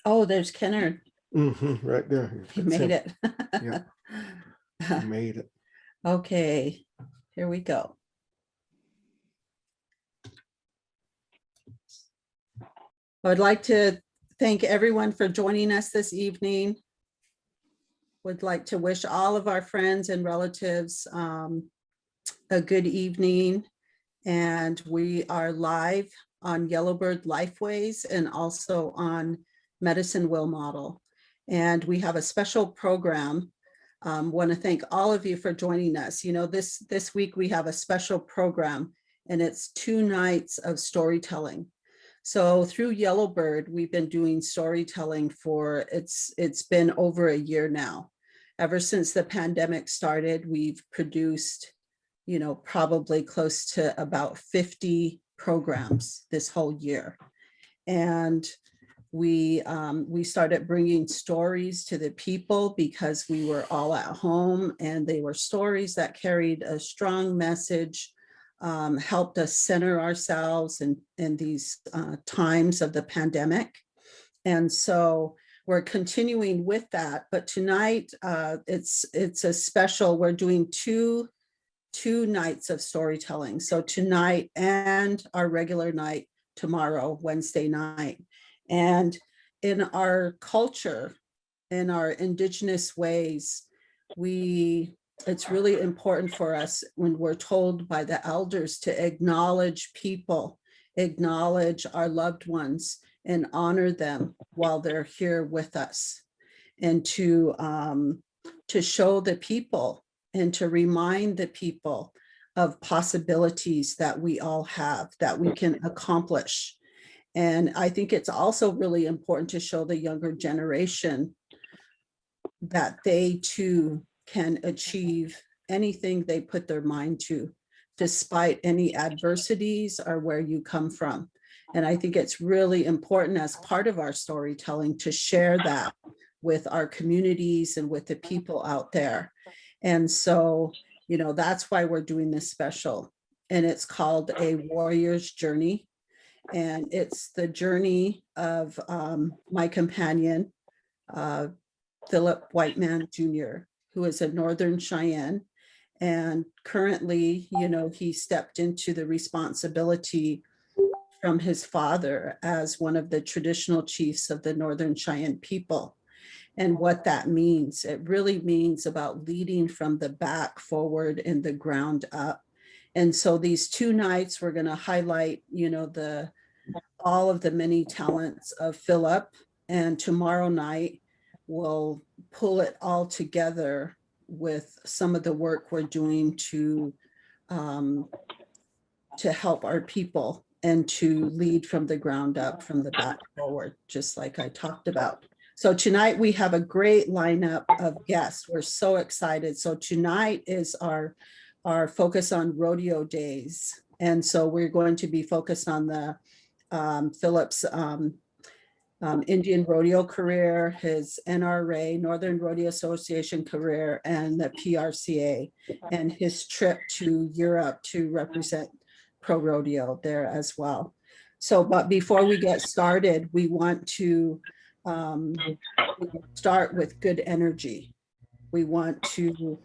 Oh, there's Kennard. Right there. He That's made him. it. Yeah, he made it. Okay, here we go. I would like to thank everyone for joining us this evening. Would like to wish all of our friends and relatives a good evening. And we are live on Yellowbird Lifeways and also on Medicine Wheel Model. And we have a special program. Want to thank all of you for joining us. You know, this week we have a special program, and it's 2 nights of storytelling. So through Yellowbird, we've been doing storytelling for, it's been over a year now. Ever since the pandemic started, we've produced, you know, probably close to about 50 programs this whole year. And we started bringing stories to the people because we were all at home, and they were stories that carried a strong message, helped us center ourselves in these times of the pandemic. And so we're continuing with that. But tonight, it's a special, we're doing two nights of storytelling. So tonight and our regular night tomorrow, Wednesday night. And in our culture, in our indigenous ways, it's really important for us when we're told by the elders to acknowledge people, acknowledge our loved ones, and honor them while they're here with us, and to show the people and to remind the people of possibilities that we all have, that we can accomplish. And I think it's also really important to show the younger generation that they too can achieve anything they put their mind to, despite any adversities or where you come from. And I think it's really important as part of our storytelling to share that with our communities and with the people out there. And so, you know, that's why we're doing this special. And it's called A Warrior's Journey. And it's the journey of my companion, Phillip Whiteman Jr., who is a Northern Cheyenne. And currently, you know, he stepped into the responsibility from his father as one of the traditional chiefs of the Northern Cheyenne people. And what that means, it really means about leading from the back forward and the ground up. And so these 2 nights, we're going to highlight, you know, all of the many talents of Phillip. And tomorrow night, we'll pull it all together with some of the work we're doing to help our people and to lead from the ground up, from the back forward, just like I talked about. So tonight we have a great lineup of guests. We're so excited. So tonight is our focus on rodeo days. And so we're going to be focused on the Phillip's Indian rodeo career, his NRA, Northern Rodeo Association career, and the PRCA, and his trip to Europe to represent pro rodeo there as well. So, but before we get started, we want to start with good energy. We want to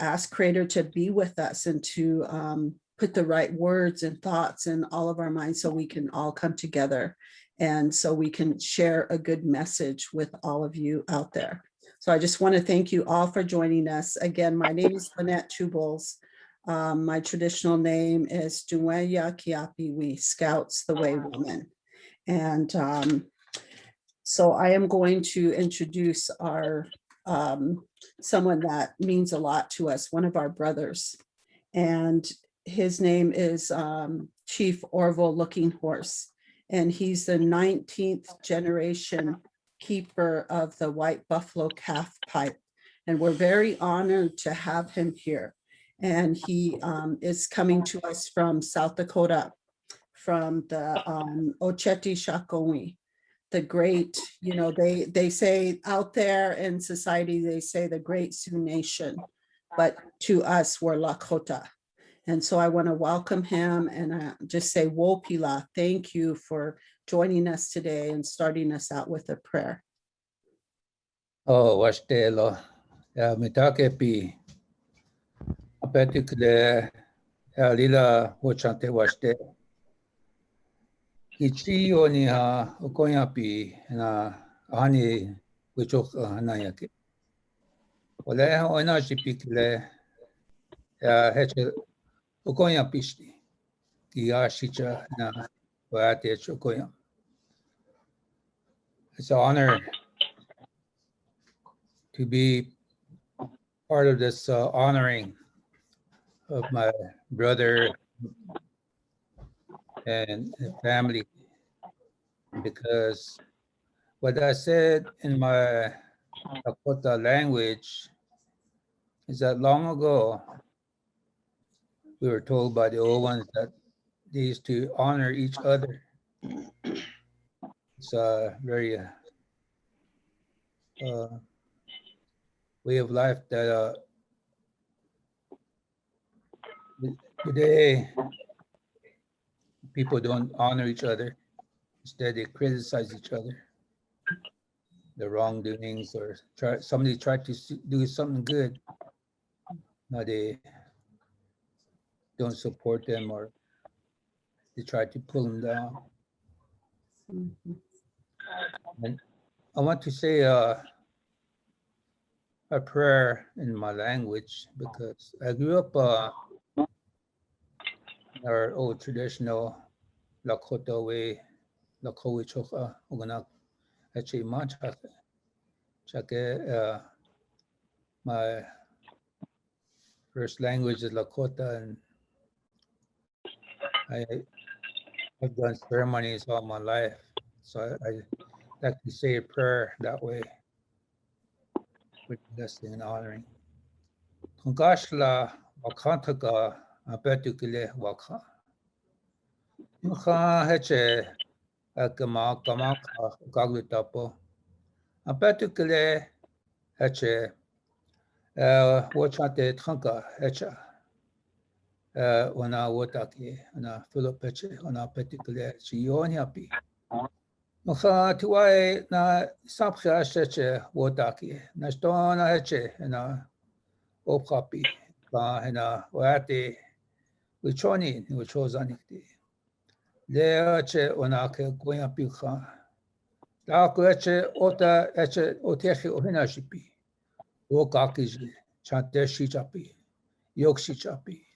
ask Creator to be with us and to put the right words and thoughts in all of our minds so we can all come together and so we can share a good message with all of you out there. So I just want to thank you all for joining us. Again, my name is Lynette Tubles. My traditional name is Duenya Kiapiwi, Scouts the Way Woman. And so I am going to introduce our someone that means a lot to us, one of our brothers. And his name is Chief Orville Looking Horse. And he's the 19th generation keeper of the white buffalo calf pipe. And we're very honored to have him here. And he is coming to us from South Dakota, from the Ocheti Shakowee, the great, you know, they say out there in society, they say the great Sioux Nation, but to us, we're Lakota. And so I want to welcome him and just say, Wopila, thank you for joining us today and starting us out with a prayer. Oh, washtelo. Ya mitake pi. Apetikle lila wochante washte. Ichi oni ha okoya pi na ani wichok hanayake. Wale ona shipikle ya heche okoya pishti. Kia shicha na wate chokoya. It's an honor to be part of this honoring of my brother and family, because what I said in my Lakota language is that long ago we were told by the old ones that they used to honor each other. It's a very way of life that today people don't honor each other. Instead, they criticize each other, the wrongdoings, or somebody tried to do something good. Now they don't support them, or they try to pull them down. And I want to say a prayer in my language, because I grew up in our old traditional Lakota way, Lakowi Choka, Oganak, Eche Manchake. Chake, my first language is Lakota, and I've done ceremonies all my life. So I like to say a prayer that way, with blessing and honoring. Kongashla wakantaka abetukile waka. Incha heche akama kamaka gaglutapo. Abetukile heche wachate tranka hecha. Wana wotaki, wana Phillip heche, wana abetukile chiyonyapi. Incha tuwae na sapcha heche wotaki. Na stona heche na Okapi, hena wate wichoni ni wichozanikti. Leache onake goya pilcha. Lakueche ota eche otechi ohinashipi. Okakiji, chante shichapi, yokshichapi.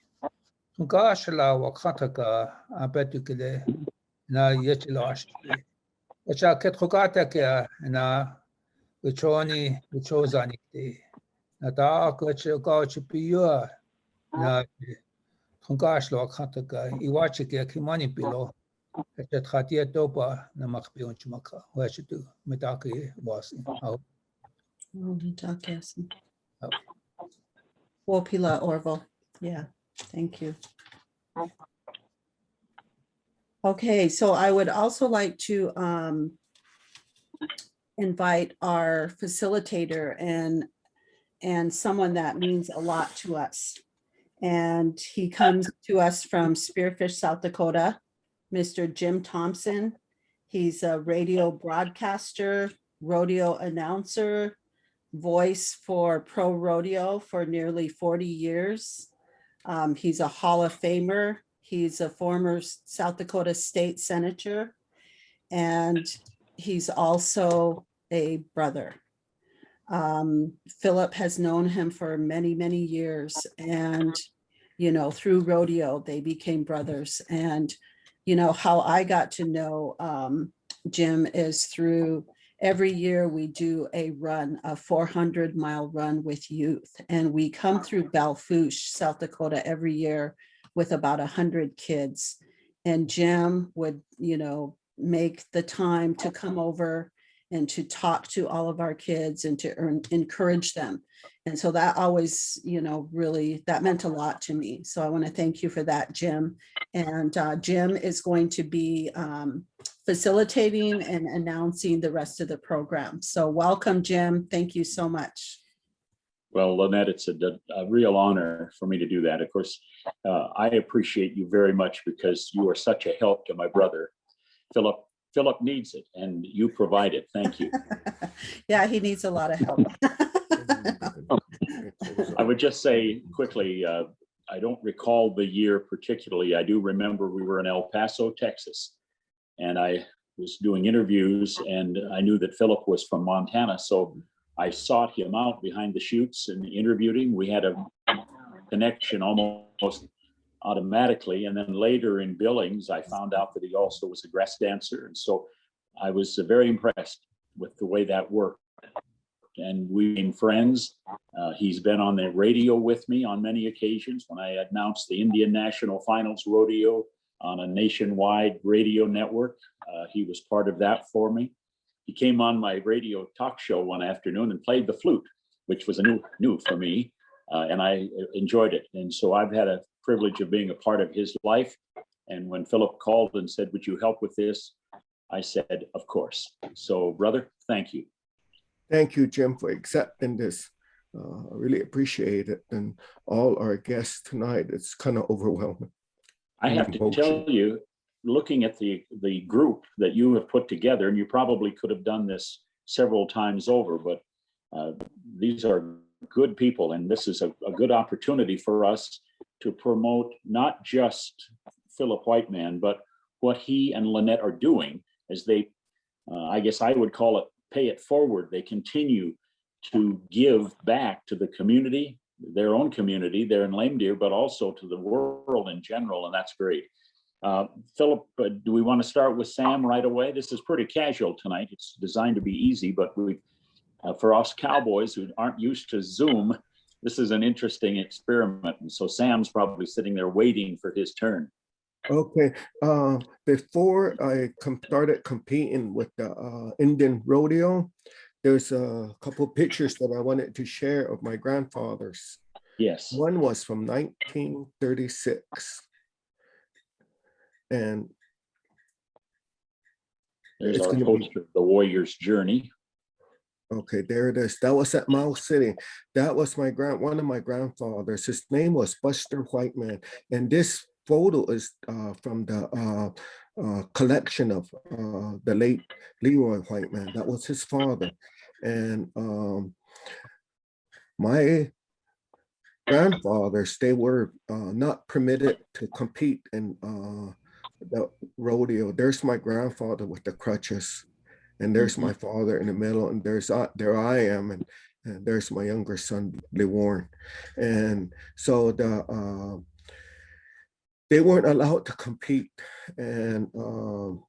Tunkashla wakataka abetukile na yechilashi. Echa ketrokataka na wichoni wichozanikti. Na kueche kauchipiua na Tongashlo Kantaka, Iwachike, Kimani Pilo, at Hatia Dopa, Namakpion Chumaka, where should do Medaki was in. Wopila Orville. Yeah, thank you. Okay, so I would also like to invite our facilitator and someone that means a lot to us. And he comes to us from Spearfish, South Dakota, Mr. Jim Thompson. He's a radio broadcaster, rodeo announcer, voice for pro rodeo for nearly 40 years. He's a Hall of Famer. He's a former South Dakota state senator, and he's also a brother. Phillip has known him for many, many years, and through rodeo they became brothers. And how I got to know Jim is through every year we do a 400-mile run with youth, and we come through Belfouche, South Dakota every year with about 100 kids. And Jim would make the time to come over and to talk to all of our kids and to encourage them. And so that always, really, that meant a lot to me. So I want to thank you for that, Jim. And Jim is going to be facilitating and announcing the rest of the program. So welcome, Jim. Thank you so much. Well, Lynette, it's a real honor for me to do that. Of course, I appreciate you very much because you are such a help to my brother. Phillip needs it and you provide it. Thank you. Yeah, he needs a lot of help. I would just say quickly, I don't recall the year particularly. I do remember we were in El Paso, Texas, and I was doing interviews and I knew that Phillip was from Montana. So I sought him out behind the chutes and interviewed him. We had a connection almost automatically. And then later in Billings, I found out that he also was a grass dancer. And so I was very impressed with the way that worked. And we became friends. He's been on the radio with me on many occasions when I announced the Indian National Finals Rodeo on a nationwide radio network. He was part of that for me. He came on my radio talk show one afternoon and played the flute, which was new for me, and I enjoyed it. And so I've had a privilege of being a part of his life. And when Phillip called and said, "Would you help with this?" I said, "Of course." So, brother, thank you. Thank you, Jim, for accepting this. I really appreciate it. And all our guests tonight, it's kind of overwhelming. I have to tell you, looking at the group that you have put together, and you probably could have done this several times over, but these are good people, and this is a good opportunity for us to promote not just Phillip Whiteman, but what he and Lynette are doing as they, I guess I would call it pay it forward. They continue to give back to the community, their own community there in Lame Deer, but also to the world in general, and that's great. Phillip, do we want to start with Sam right away? This is pretty casual tonight. It's designed to be easy, but we, for us cowboys who aren't used to Zoom, this is an interesting experiment. And so Sam's probably sitting there waiting for his turn. Okay, before I started competing with the Indian rodeo, there's a couple pictures that I wanted to share of my grandfathers. Yes. One was from 1936. And there's our poster of the warrior's journey. Okay, there it is. That was at Mouse City. That was one of my grandfathers. His name was Buster Whiteman. And this photo is from the collection of the late Leroy Whiteman. That was his father. And my grandfathers, they were not permitted to compete in the rodeo. There's my grandfather with the crutches, and there's my father in the middle, and there I am, and there's my younger son, LeWarn. And so they weren't allowed to compete. And I'm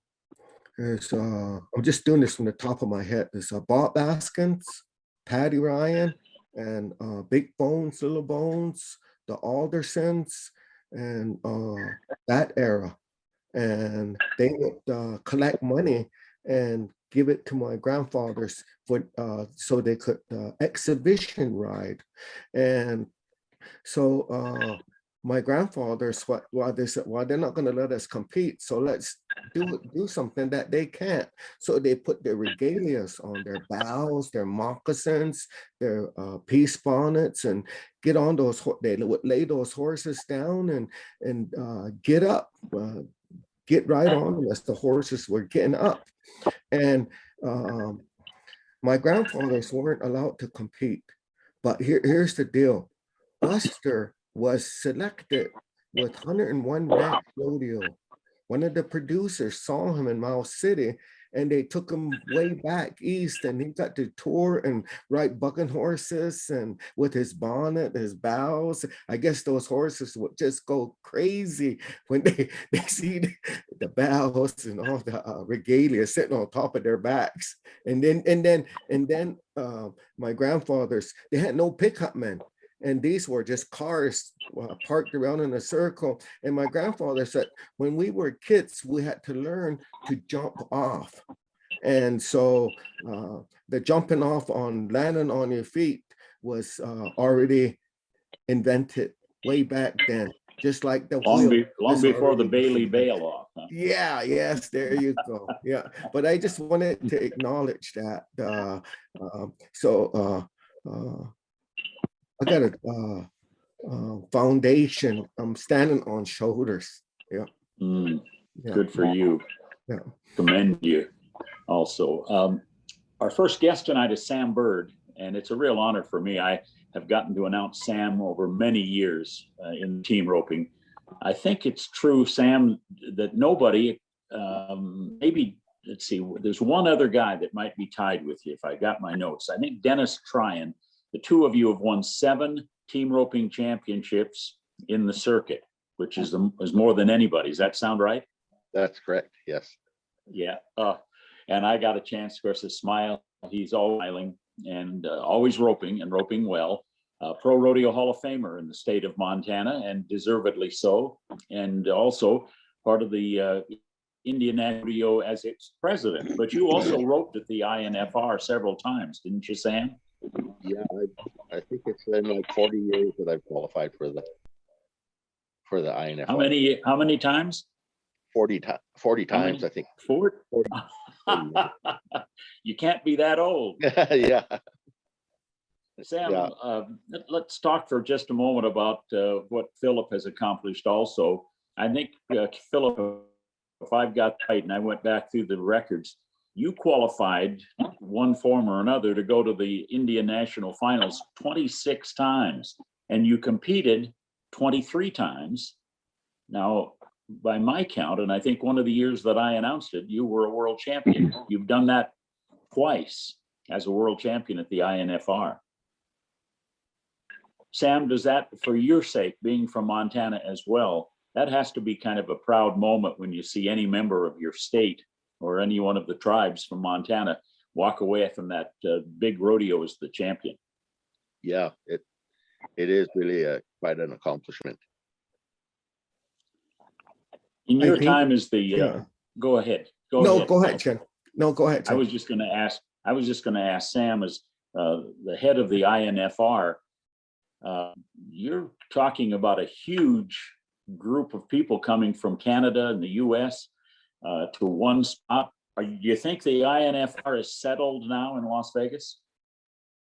just doing this from the top of my head. There's Bob Baskins, Patty Ryan, and Big Bones, Little Bones, the Aldersons, and that era. And they would collect money and give it to my grandfathers for so they could exhibition ride. And so my grandfathers, they said, well, they're not going to let us compete, so let's do something that they can't. So they put their regalias on their bows, their moccasins, their peace bonnets, and get on those. They would lay those horses down and get up, get right on them as the horses were getting up. And my grandfathers weren't allowed to compete. But here's the deal. Buster was selected with 101 Ranch Rodeo. One of the producers saw him in Mouse City, and they took him way back east, and he got to tour and ride bucking horses, and with his bonnet, his bows. I guess those horses would just go crazy when they see the bows and all the regalia sitting on top of their backs. And then my grandfathers, they had no pickup men. And these were just cars parked around in a circle. And my grandfather said, when we were kids, we had to learn to jump off. And so the jumping off on landing on your feet was already invented way back then. Just like the long before the Bailey bail off. Huh? Yeah, yes, there you go. Yeah, but I just wanted to acknowledge that. I got foundation. I'm standing on shoulders. Yeah. Mm, Yeah. good for you. Yeah. Commend you also. Our first guest tonight is Sam Bird, and it's a real honor for me. I have gotten to announce Sam over many years in team roping. I think it's true, Sam, that nobody, maybe, let's see, there's one other guy that might be tied with you if I got my notes. I think Dennis Tryon, the two of you have won 7 team roping championships in the circuit, which is more than anybody. Does that sound right? That's correct, yes. Yeah. And I got a chance, of course, to smile. He's always smiling and always roping and roping well. Pro Rodeo Hall of Famer in the state of Montana, and deservedly so. And also part of the Indian Rodeo as its president. But you also roped at the INFR several times, didn't you, Sam? Yeah, I think it's been like 40 years that I've qualified for the INFR. How many times? 40 times, I think. 40? You can't be that old. Yeah. Sam, Yeah. Let's talk for just a moment about what Phillip has accomplished also. I think, Phillip, if I've got right, and I went back through the records, you qualified one form or another to go to the Indian National Finals 26 times, and you competed 23 times. Now, by my count, and I think one of the years that I announced it, you were a world champion. You've done that twice as a world champion at the INFR. Sam, does that, for your sake, being from Montana as well, that has to be kind of a proud moment when you see any member of your state or any one of the tribes from Montana walk away from that big rodeo as the champion. Yeah, it is really quite an accomplishment. In your think- time as the, Yeah. go ahead. Go ahead, Chen. No, go ahead, I Chen. was just going to ask Sam, as the head of the INFR, you're talking about a huge group of people coming from Canada and the US to one spot. Do you think the INFR is settled now in Las Vegas?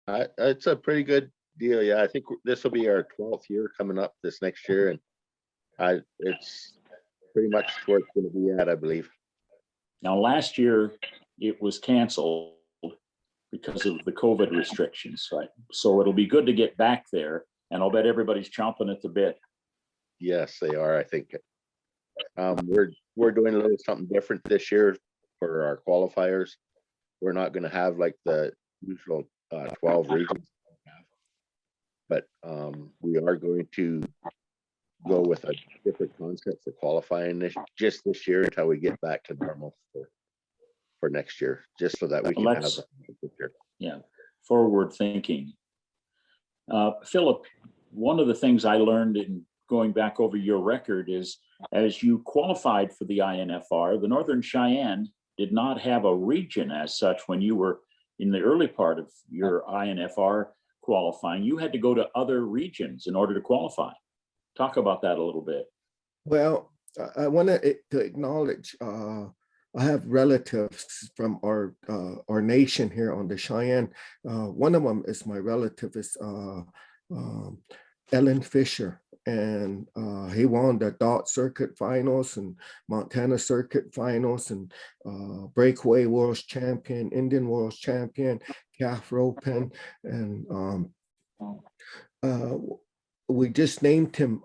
It's a pretty good deal. Yeah, I think this will be our 12th year coming up this next year, and it's pretty much where it's going to be at, I believe. Now, last year it was canceled because of the COVID restrictions, right? So it'll be good to get back there, and I'll bet everybody's chomping at the bit. Yes, they are. I think we're doing a little something different this year for our qualifiers. We're not going to have like the usual 12 regions, but we are going to go with a different concept for qualifying this year until we get back to normal for next year, just so that we can have a good year. Yeah, forward thinking. Phillip, one of the things I learned in going back over your record is, as you qualified for the INFR, the Northern Cheyenne did not have a region as such when you were in the early part of your INFR qualifying. You had to go to other regions in order to qualify. Talk about that a little bit. Well, I want to acknowledge I have relatives from our nation here on the Cheyenne. One of them is my relative is Ellen Fisher, and he won the Dot Circuit Finals and Montana Circuit Finals and Breakaway World Champion, Indian World Champion, calf roping, and we just named him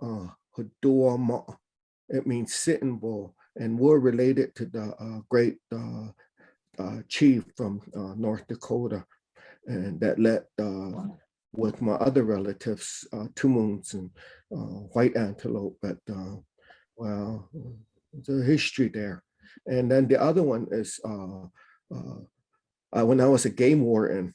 Haduama. It means sitting bull, and we're related to the great chief from North Dakota, and that led with my other relatives, Two Moons and White Antelope. But well, there's a history there. And then the other one is when I was a game warden,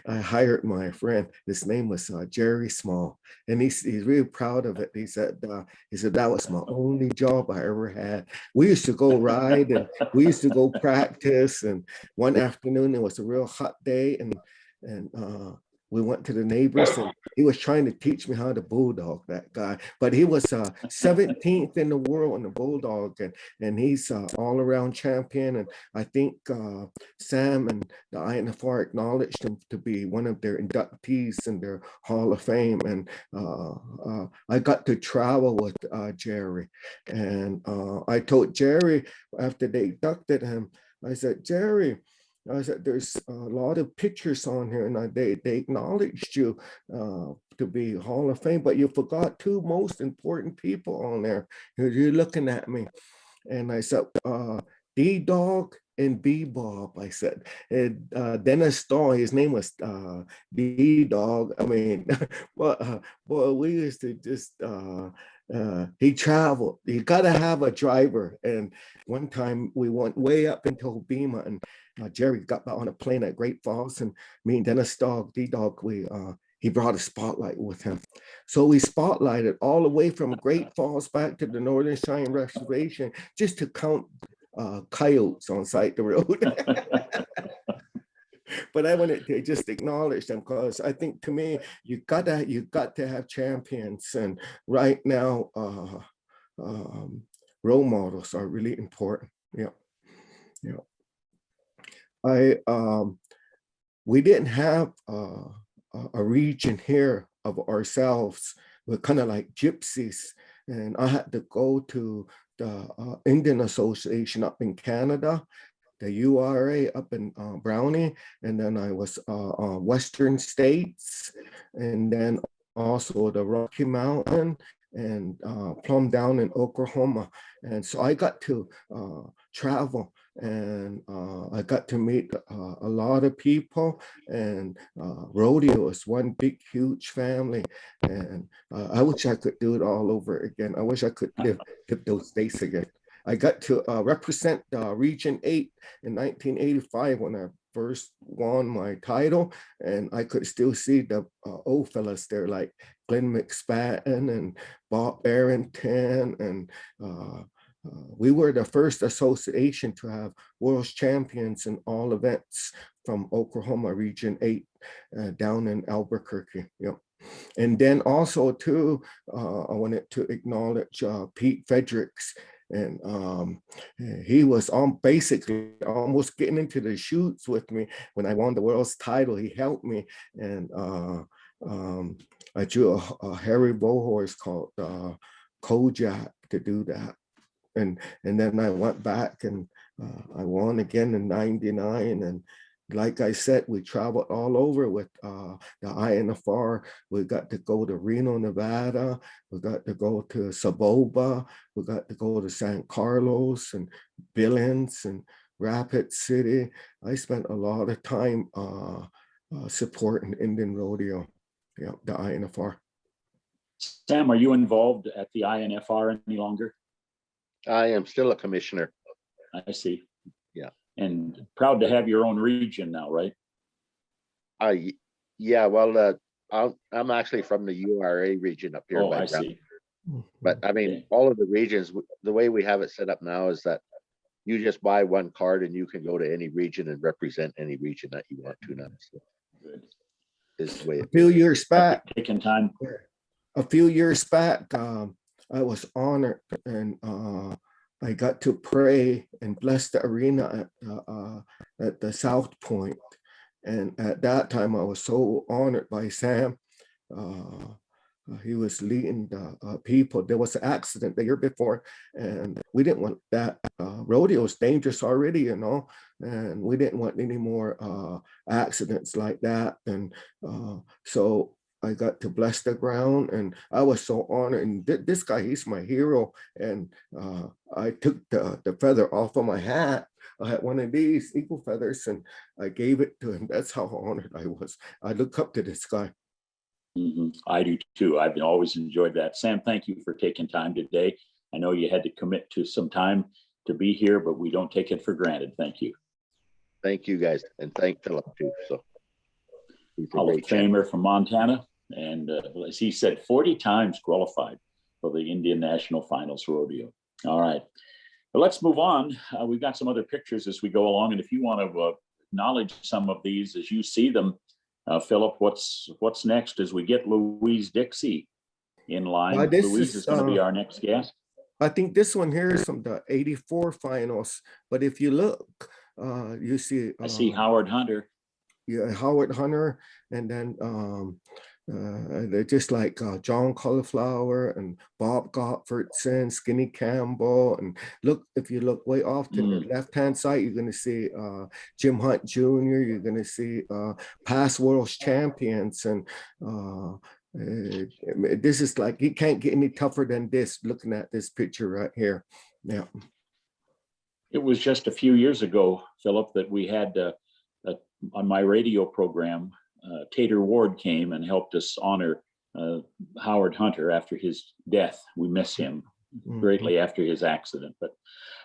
I hired my friend. His name was Jerry Small, and he's really proud of it. He said that was my only job I ever had. We used to go ride, and we used to go practice. And one afternoon it was a real hot day, and we went to the neighbors and he was trying to teach me how to bulldog, that guy. But he was 17th in the world in the bulldog, and he's all around champion. And I think Sam and the INFR acknowledged him to be one of their inductees in their Hall of Fame. And I got to travel with Jerry. And I told Jerry after they inducted him, I said, Jerry, I said, there's a lot of pictures on here, and they acknowledged you to be Hall of Fame, but you forgot two most important people on there. You're looking at me. And I said, D-Dog and B-Bob, I said. And Dennis Stahl, his name was D-Dog. I mean, well, boy, we used to just, he traveled. You got to have a driver. And one time we went way up into Obima, and Jerry got on a plane at Great Falls, and me and Dennis Dog, D-Dog, he brought a spotlight with him. So we spotlighted all the way from Great Falls back to the Northern Cheyenne Reservation just to count coyotes on side the road. But I wanted to just acknowledge them, because I think, to me, you got to have champions, and right now role models are really important. Yeah. We didn't have a region here of ourselves. We're kind of like gypsies, and I had to go to the Indian Association up in Canada, the URA up in Brownie, and then I was Western States, and then also the Rocky Mountain, and plumb down in Oklahoma. And so I got to travel, and I got to meet a lot of people, and rodeo is one big, huge family. And I wish I could do it all over again. I wish I could live those days again. I got to represent Region 8 in 1985 when I first won my title, and I could still see the old fellas there, like Glenn McSpadden and Bob Arrington, and we were the first association to have world champions in all events from Oklahoma Region 8 down in Albuquerque. Yep. And then also too, I wanted to acknowledge Pete Fredericks. And he was basically almost getting into the shoots with me when I won the world's title. He helped me, and I drew a hairy bull horse called Kojak to do that. And then I went back and I won again in '99. And like I said, we traveled all over with the INFR. We got to go to Reno, Nevada. We got to go to Saboba. We got to go to San Carlos and Billings and Rapid City. I spent a lot of time supporting Indian rodeo, yeah, the INFR. Sam, are you involved at the INFR any longer? I am still a commissioner. I see. Yeah. And proud to have your own region now, right? Yeah, well, I'm actually from the URA region up here. Oh, I see. But I mean, all of the regions, the way we have it set up now is that you just buy one card and you can go to any region and represent any region that you want to now. So Good. Is the way A few years back, Taking time. I was honored, and I got to pray and bless the arena at the South Point. And at that time, I was so honored by Sam. He was leading the people. There was an accident the year before, and we didn't want that. Rodeo is dangerous already, you know, and we didn't want any more accidents like that. And so I got to bless the ground, and I was so honored. And this guy, he's my hero. And I took the feather off of my hat. I had one of these eagle feathers, and I gave it to him. That's how honored I was. I look up to this guy. Mm-hmm. I do too. I've always enjoyed that. Sam, thank you for taking time today. I know you had to commit to some time to be here, but we don't take it for granted. Thank you. Thank you guys, and thank Phillip too. So Hall of Famer from Montana, and as he said, 40 times qualified for the Indian National Finals Rodeo. All right, but let's move on. We've got some other pictures as we go along, and if you want to acknowledge some of these as you see them, Philip, what's next as we get Louise Dixie in line? this Louise is going to be our next guest. I think this one here is from the '84 finals. But if you look, you see. I see Howard Hunter. Yeah, Howard Hunter, and then they're just like John Cauliflower and Bob Gottfredson, Skinny Campbell, and look, if you look way off to the left-hand side, you're going to see Jim Hunt Jr., you're going to see past world champions, and this is like, you can't get any tougher than this, looking at this picture right here. Yeah. It was just a few years ago, Philip, that we had on my radio program, Tater Ward came and helped us honor Howard Hunter after his death. We miss him greatly after his accident. But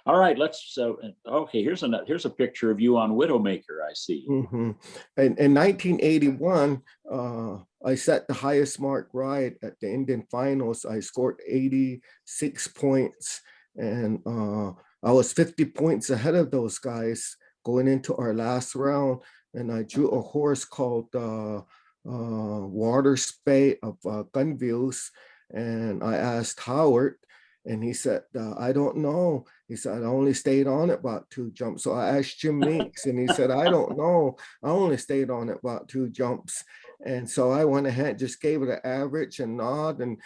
all right, let's. Okay, here's a picture of you on Widowmaker. I see. In 1981, I set the highest mark ride at the Indian finals. I scored 86 points, and I was 50 points ahead of those guys going into our last round. And I drew a horse called Water Spay of Gunviews. And I asked Howard, and he said, I don't know. He said, I only stayed on it about 2 jumps. So I asked Jim Meeks, and he said, I don't know. I only stayed on it about 2 jumps. And so I went ahead, just gave it an average and nod. And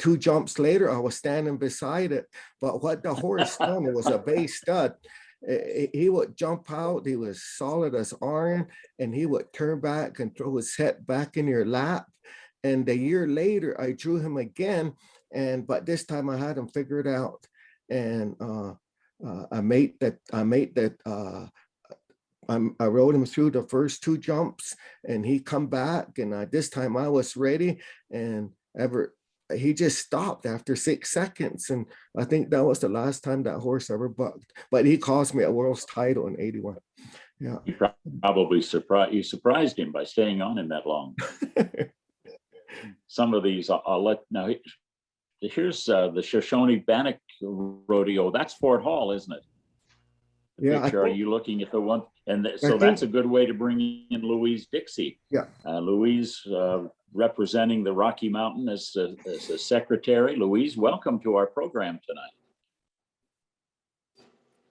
2 jumps later, I was standing beside it. But what the horse done, it was a bay stud. He would jump out, he was solid as iron, and he would turn back and throw his head back in your lap. And a year later, I drew him again, but this time I had him figured out. And I rode him through the first 2 jumps, and he come back, and this time I was ready, and he just stopped after 6 seconds. And I think that was the last time that horse ever bucked. But he cost me a world's title in '81. Yeah. You probably surprised him by staying on him that long. Some of these I'll let now. Here's the Shoshone Bannock Rodeo. That's Fort Hall, isn't it? Yeah. Are you looking at the one? And so that's a good way to bring in Louise Dixie. Yeah. Louise representing the Rocky Mountain as a secretary. Louise, welcome to our program tonight.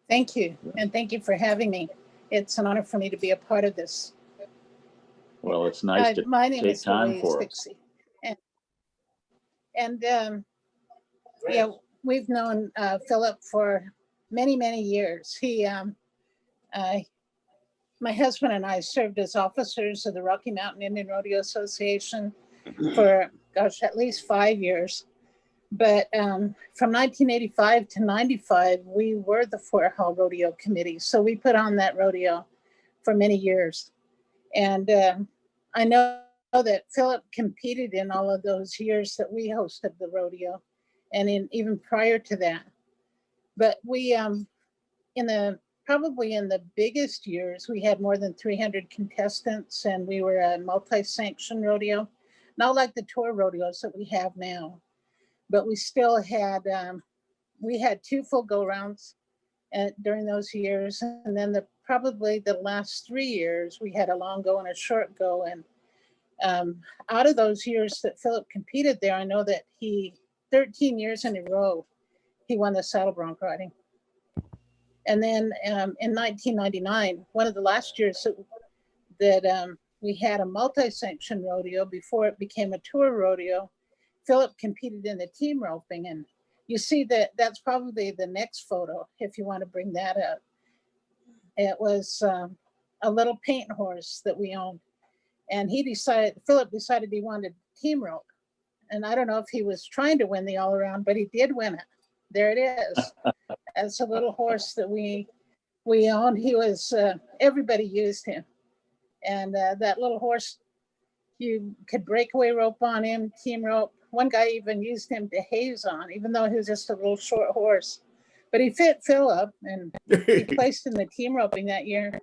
Thank you. And thank you for having me. It's an honor for me to be a part of this. Well, it's nice to my name take is time Louise for us. Dixie. And yeah, we've known Phillip for many, many years. My husband and I served as officers of the Rocky Mountain Indian Rodeo Association for, gosh, at least 5 years. But from 1985 to 95, we were the Fort Hall Rodeo Committee. So we put on that rodeo for many years. And I know that Phillip competed in all of those years that we hosted the rodeo, and even prior to that. But we, probably in the biggest years, we had more than 300 contestants, and we were a multi-sanctioned rodeo, not like the tour rodeos that we have now. But we still had, we had 2 full go-rounds during those years. And then probably the last 3 years, we had a long go and a short go. And out of those years that Phillip competed there, I know that 13 years in a row, he won the saddle bronc riding. And then in 1999, one of the last years that we had a multi-sanction rodeo before it became a tour rodeo, Phillip competed in the team roping. And you see that's probably the next photo, if you want to bring that up. It was a little paint horse that we owned. And Phillip decided he wanted team rope. And I don't know if he was trying to win the all around, but he did win it. There it is. As a little horse that we owned. He was, everybody used him. And that little horse, you could breakaway rope on him, team rope. One guy even used him to haze on, even though he was just a little short horse. But he fit Phillip, and he placed in the team roping that year.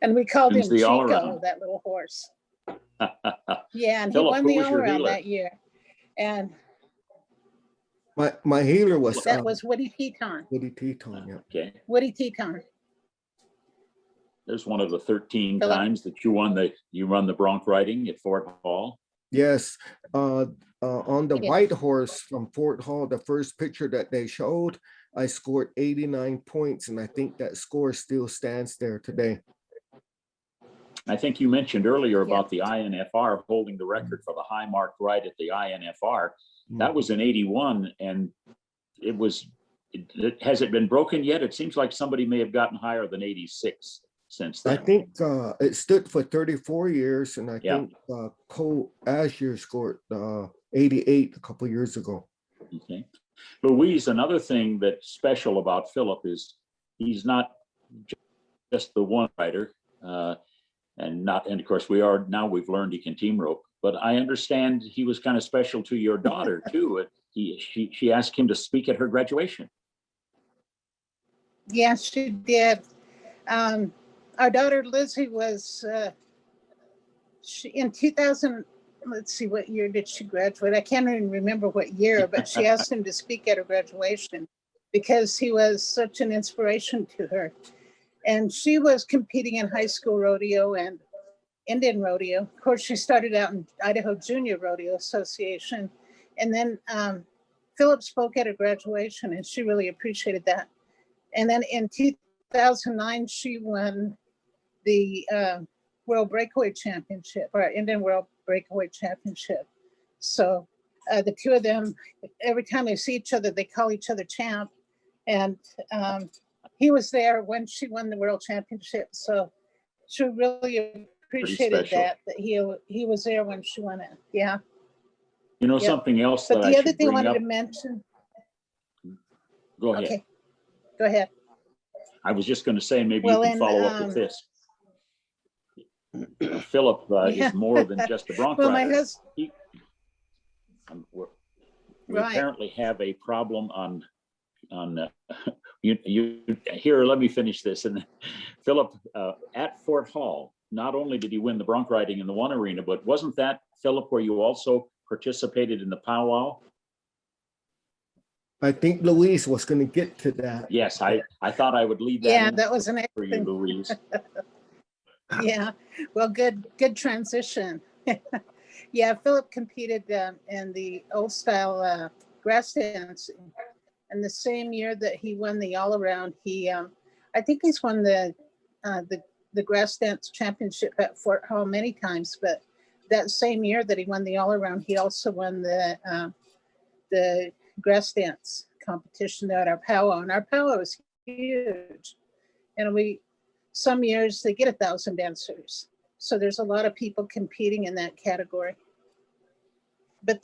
And we called him Chico, that little horse. Yeah, and Phillip, he won the all-around that year. And my healer was that was Woody Teton. Woody Teton, yeah. Okay. Woody Teton. There's one of the 13 Phillip. times that you run the bronc riding at Fort Hall. Yes, on the Yeah. white horse from Fort Hall, the first picture that they showed, I scored 89 points, and I think that score still stands there today. I think you mentioned earlier Yeah. about the INFR holding the record for the high mark ride at the INFR. That was in 81, and has it been broken yet? It seems like somebody may have gotten higher than 86 since I then. think it stood for 34 years, and I Yeah. think Cole Azure scored 88 a couple years ago. Okay. Louise, another thing that's special about Phillip is he's not just the one rider, and of course we've learned he can team rope, but I understand he was kind of special to your daughter too. She asked him to speak at her graduation. Yes, she did. Our daughter Lizzie was in 2000. Let's see, what year did she graduate? I can't even remember what year, but she asked him to speak at her graduation because he was such an inspiration to her. And she was competing in high school rodeo and Indian rodeo. Of course, she started out in Idaho Junior Rodeo Association. And then Phillip spoke at her graduation, and she really appreciated that. And then in 2009, she won the World Breakaway Championship, or Indian World Breakaway Championship. So the two of them, every time they see each other, they call each other champ. And he was there when she won the World Championship. So she really appreciated that he was there when she won it. Yeah. You know, Yep. something else But that the I other should thing I bring wanted up. to mention. Go ahead. Okay, go ahead. I was just going to say, maybe Well, you can follow up with this. Phillip Yeah. is more than just a bronc Well, my rider. husband, We right. apparently have a problem on you here. Let me finish this. And Phillip, at Fort Hall, not only did he win the bronc riding in the one arena, but wasn't that, Phillip, where you also participated in the powwow? I think Louise was going to get to that. Yes, I thought I would lead that Yeah, in that was an for you, excellent. Louise. Yeah, well, good transition. Yeah, Phillip competed in the old style grass dancing, and the same year that he won the all around, he I think he's won the grass dance championship at Fort Hall many times, but that same year that he won the all around, he also won the grass dance competition at our powwow, and our powwow was huge. And some years they get 1,000 dancers, so there's a lot of people competing in that category. But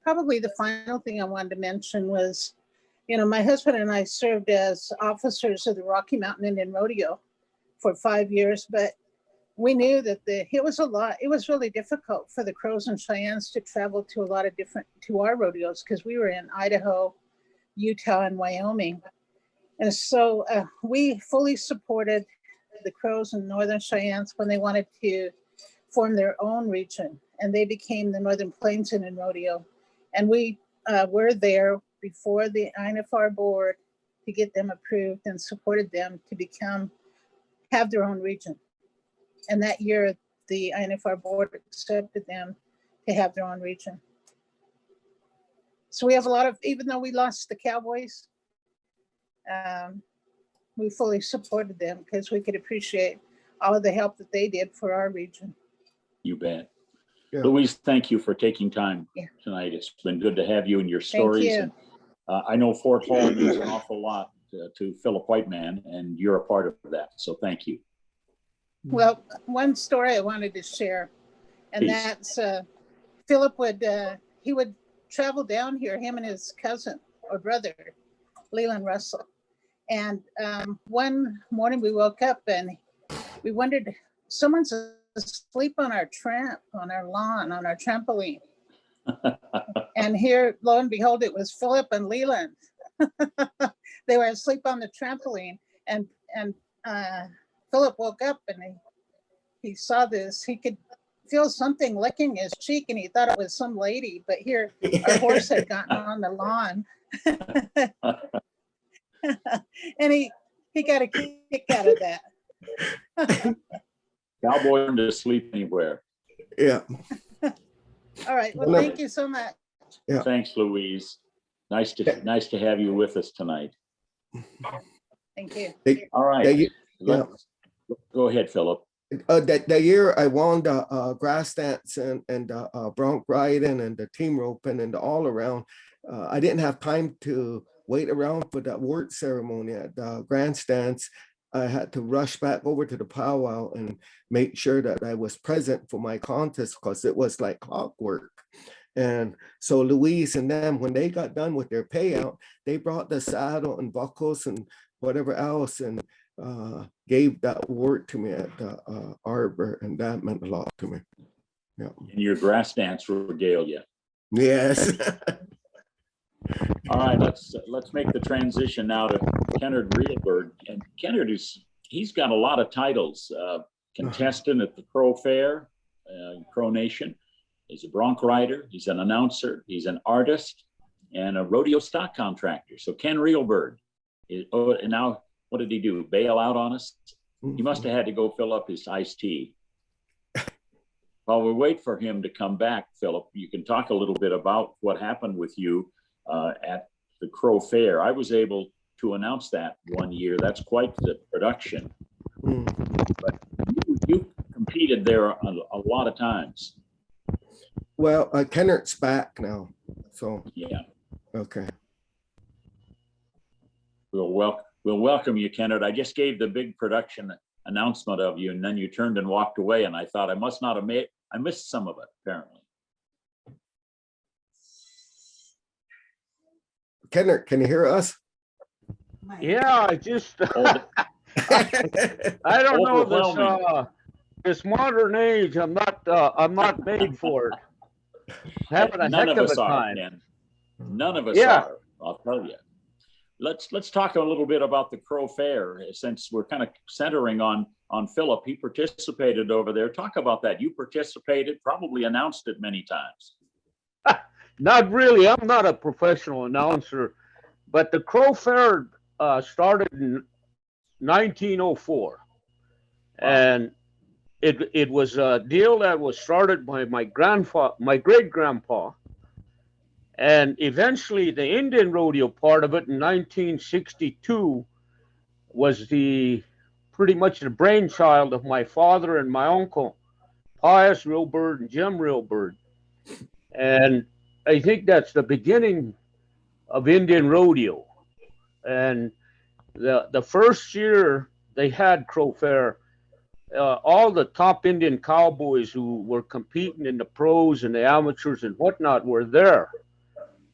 probably the final thing I wanted to mention was, my husband and I served as officers of the Rocky Mountain Indian Rodeo for 5 years, but we knew that it was really difficult for the Crows and Cheyennes to travel to to our rodeos, because we were in Idaho, Utah, and Wyoming. And so we fully supported the Crows and Northern Cheyennes when they wanted to form their own region, and they became the Northern Plains Indian Rodeo. And we were there before the INFR board to get them approved and supported them to have their own region. And that year, the INFR board accepted them to have their own region. So we have even though we lost the Cowboys, we fully supported them because we could appreciate all of the help that they did for our region. You bet. Yeah. Louise, thank you for taking time Yeah. tonight. It's been good to have you and your stories. you. And, I know Fort Hall means an awful lot to Phillip Whiteman, and you're a part of that. So thank you. Well, one story I wanted to share, and Please. that's Phillip would travel down here, him and his cousin or brother, Leland Russell. And one morning we woke up and we wondered, someone's asleep on our lawn, on our trampoline. And here, lo and behold, it was Phillip and Leland. They were asleep on the trampoline, and Phillip woke up and he saw this. He could feel something licking his cheek, and he thought it was some lady, but here our horse had gotten on the lawn. And he got a kick out of that. Cowboy to sleep anywhere. Yeah. All right, well, Well, thank you so much. Yeah. Thanks, Louise. Nice to have you with us tonight. Thank you. All right. Yeah. Go ahead, Philip. That year I won the grass dance and bronc riding and the team roping and the all around. I didn't have time to wait around for the award ceremony at the grandstands. I had to rush back over to the powwow and make sure that I was present for my contest because it was like clockwork. And so Louise and them, when they got done with their payout, they brought the saddle and buckles and whatever else and gave that award to me at the arbor, and that meant a lot to me. Yeah. In your grass dance regalia. Yes. All right, let's make the transition now to Kennard Reelberg. And Kennard he's got a lot of titles. Contestant at the Crow Fair, Crow Nation. He's a bronc rider. He's an announcer. He's an artist and a rodeo stock contractor. So Ken Reelberg. And now what did he do? Bail out on us? He must have had to go fill up his iced tea. While we wait for him to come back, Philip, you can talk a little bit about what happened with you at the Crow Fair. I was able to announce that one year. That's quite the production. But you competed there a lot of times. Well, Kennard's back now, so Yeah. okay. We'll welcome you, Kennard. I just gave the big production announcement of you, and then you turned and walked away, and I thought I must not have I missed some of it, apparently. Kennard, can you hear us? Yeah, I just Oh, I don't know Overwhelming. this modern age. I'm not made for it. Having a None heck of of a us are, time. Ken. None of us Yeah. are, I'll tell you. Let's talk a little bit about the Crow Fair, since we're kind of centering on Philip. He participated over there. Talk about that. You participated, probably announced it many times. Not really. I'm not a professional announcer, but the Crow Fair started in 1904, and it was a deal that was started by my great grandpa. And eventually the Indian rodeo part of it in 1962 was pretty much the brainchild of my father and my uncle, Pius Reelberg and Jim Reelberg. And I think that's the beginning of Indian rodeo. And the first year they had Crow Fair, all the top Indian cowboys who were competing in the pros and the amateurs and whatnot were there.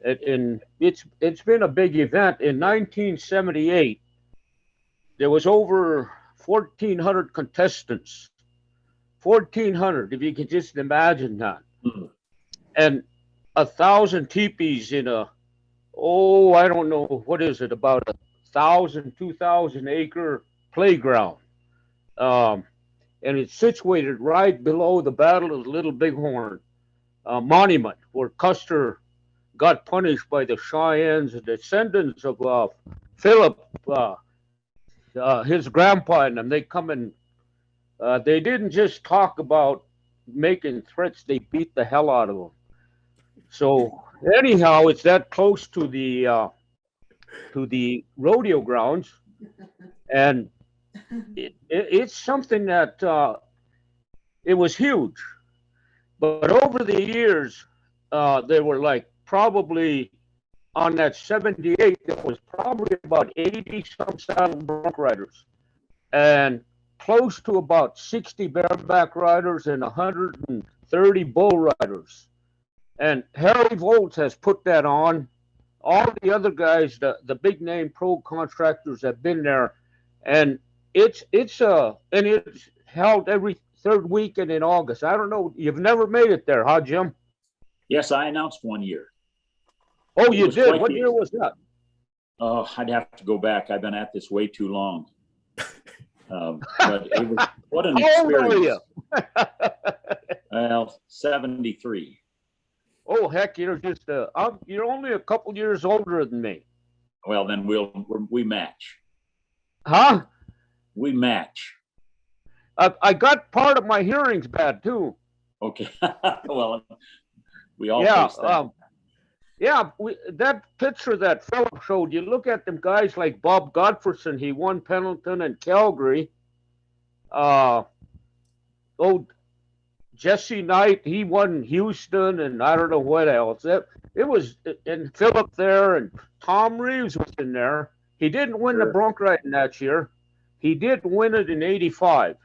And it's been a big event. In 1978, there was over 1,400 contestants. 1,400, if you can just imagine that. And 1,000 teepees in I don't know, what is it, about 1,000, 2,000 acre playground. And it's situated right below the Battle of the Little Bighorn monument, where Custer got punished by the Cheyennes, the descendants of Phillip, his grandpa and them. They come and they didn't just talk about making threats, they beat the hell out of them. So anyhow, it's that close to the rodeo grounds, and it's something that it was huge. But over the years, there were like probably on that 78, there was probably about 80 some saddle bronc riders and close to about 60 bareback riders and 130 bull riders. And Harry Volts has put that on. All the other guys, the big name pro contractors have been there, and it's held every third weekend in August. I don't know. You've never made it there, huh, Jim? Yes, I announced one year. Oh, It you was did? quite What the- year was that? Oh, I'd have to go back. I've been at this way too long. But it was what an How old are experience. you? Well, 73. Oh, heck, you're just you're only a couple years older than me. Well, then we match. Huh? We match. I got part of my hearing's bad too. Okay. Well, we all Yeah, face that. that picture that Phillip showed, you look at them guys like Bob Godfreyson, he won Pendleton and Calgary. Uh, oh, Jesse Knight, he won Houston, and I don't know what else. It was, and Phillip there, and Tom Reeves was in there. He didn't win the Sure. bronc riding that year. He did win it in '85.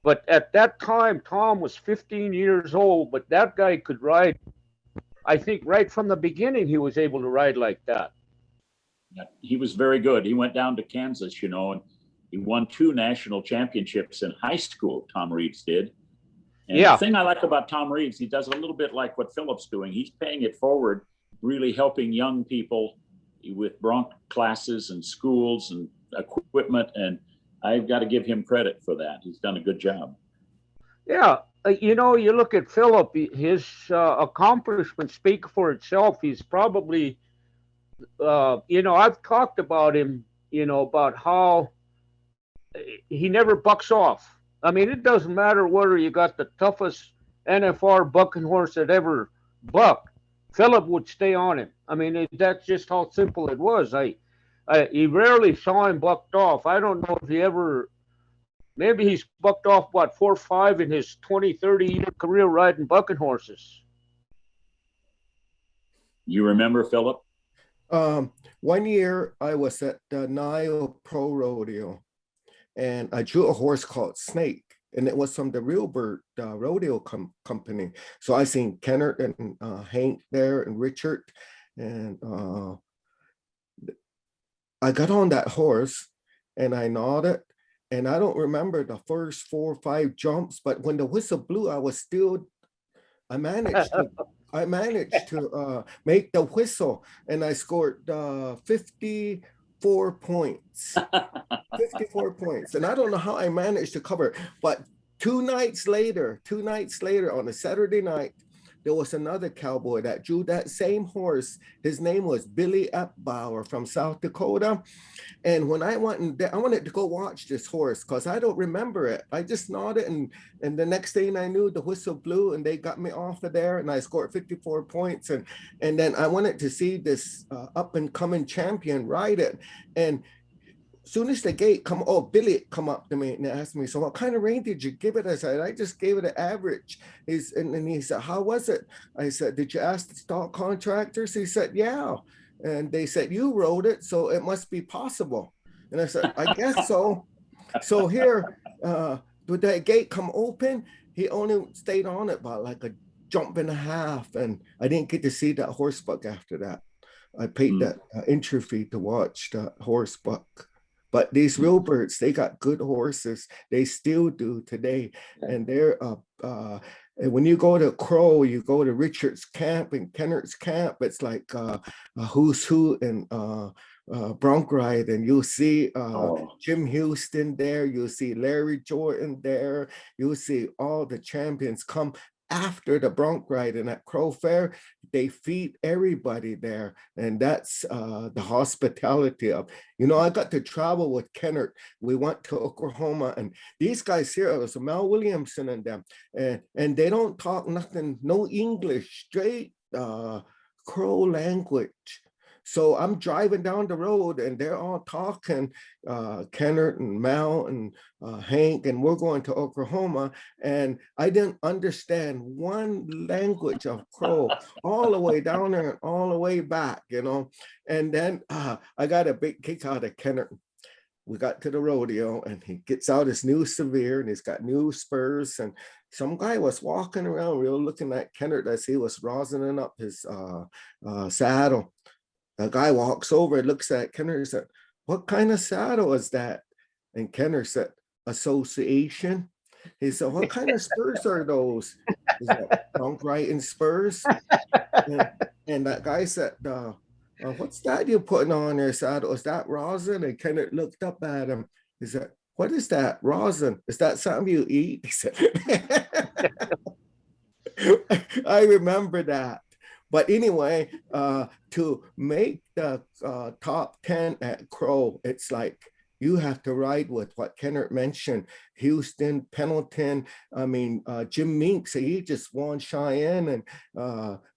But at that time, Tom was 15 years old, but that guy could ride. I think right from the beginning, he was able to ride like that. Yeah, he was very good. He went down to Kansas, you know, and he won 2 national championships in high school, Tom Reeves did. And Yeah. the thing I like about Tom Reeves, he does a little bit like what Phillip's doing. He's paying it forward, really helping young people with bronc classes and schools and equipment. And I've got to give him credit for that. He's done a good job. Yeah. You know, you look at Phillip, his accomplishments speak for itself. He's probably, you know, I've talked about him, you know, about how he never bucks off. I mean, it doesn't matter whether you got the toughest NFR bucking horse that ever bucked. Phillip would stay on him. I mean, that's just how simple it was. He rarely saw him bucked off. I don't know if he ever, maybe he's bucked off, what, 4 or 5 in his 20, 30-year career riding bucking horses. You remember, Phillip? 1 year I was at the Nile Pro Rodeo, and I drew a horse called Snake, and it was from the Real Bird Rodeo company. So I seen Kenneth and Hank there and Richard, and I got on that horse and I nodded, and I don't remember the first 4 or 5 jumps, but when the whistle blew, I managed to make the whistle, and I scored 54 points. 54 points. And I don't know how I managed to cover it, but 2 nights later, on a Saturday night, there was another cowboy that drew that same horse. His name was Billy Epbauer from South Dakota. And when I wanted to go watch this horse because I don't remember it. I just nodded, and the next thing I knew, the whistle blew and they got me off of there, and I scored 54 points. And then I wanted to see this up and coming champion ride it. And soon as the gate Billy come up to me and asked me, so what kind of rain did you give it? I said, I just gave it an average. And he said, how was it? I said, did you ask the stock contractors? He said, yeah. And they said, you rode it, so it must be possible. And I said, I guess so. So here, with that gate come open, he only stayed on it by like a jump and a half. And I didn't get to see that horse buck after that. I paid that entry fee to watch that horse buck. But these Real Birds, they got good horses. They still do today. And they're, when you go to Crow, you go to Richard's camp and Kennard's camp, it's like a who's who in bronc ride. And you'll see Jim Houston there. You'll see Larry Jordan there. You'll see all the champions come after the bronc ride. And at Crow Fair, they feed everybody there. And that's the hospitality of, you know, I got to travel with Kennard. We went to Oklahoma, and these guys here, it was Mel Williamson and them, and they don't talk nothing, no English, straight Crow language. So I'm driving down the road and they're all talking, Kennard and Mel and Hank, and we're going to Oklahoma. And I didn't understand one language of Crow all the way down there and all the way back, you know. And then I got a big kick out of Kennard. We got to the rodeo and he gets out his new Severe and he's got new spurs. And some guy was walking around real looking at Kennard as he was rosining up his saddle. A guy walks over and looks at Kennard and said, what kind of saddle is that? And Kennard said, Association. He said, what kind of spurs are those? Is that bronc riding spurs? And that guy said, what's that you're putting on your saddle? Is that rosin? And Kennard looked up at him. He said, what is that? Rosin? Is that something you eat? He said, I remember that. But anyway, to make the top 10 at Crow, it's like you have to ride with what Kenneth mentioned, Houston, Pendleton. I mean, Jim Meeks, he just won Cheyenne, and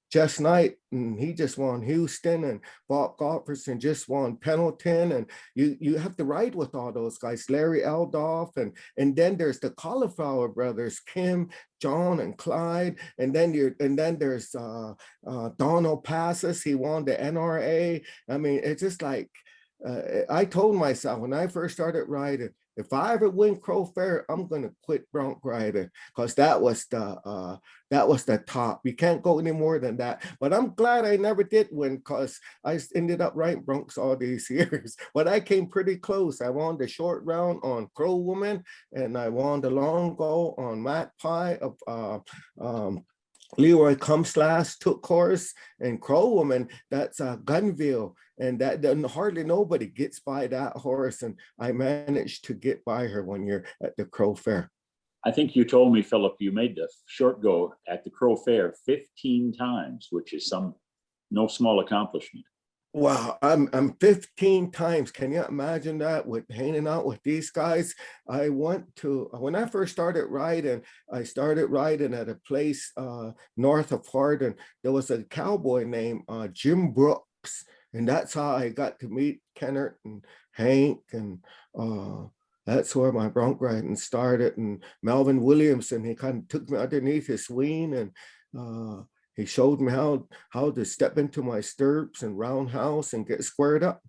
Jess Knight, and he just won Houston, and Bob Gofferson just won Pendleton, and you have to ride with all those guys, Larry Eldoff, and then there's the Cauliflower brothers, Kim, John, and Clyde, and then there's Donald Passes, he won the NRA. I mean, it's just like, I told myself when I first started riding, if I ever win Crow Fair, I'm gonna quit bronc riding, because that was the top. You can't go any more than that. But I'm glad I never did win, because I ended up riding broncs all these years. But I came pretty close. I won the short round on Crow Woman, and I won the long go on Matt Pie of Leroy Comslash took course, and Crow Woman, that's Gunville, and that hardly nobody gets by that horse, and I managed to get by her one year at the Crow Fair. I think you told me, Philip, you made the short go at the Crow Fair 15 times, which is no small accomplishment. Wow, I'm 15 times. Can you imagine that, with hanging out with these guys? When I first started riding, I started riding at a place north of Hardin. There was a cowboy named Jim Brooks, and that's how I got to meet Kenneth and Hank, and that's where my bronc riding started. And Melvin Williamson, he kind of took me underneath his wing, and he showed me how to step into my stirrups and roundhouse and get squared up.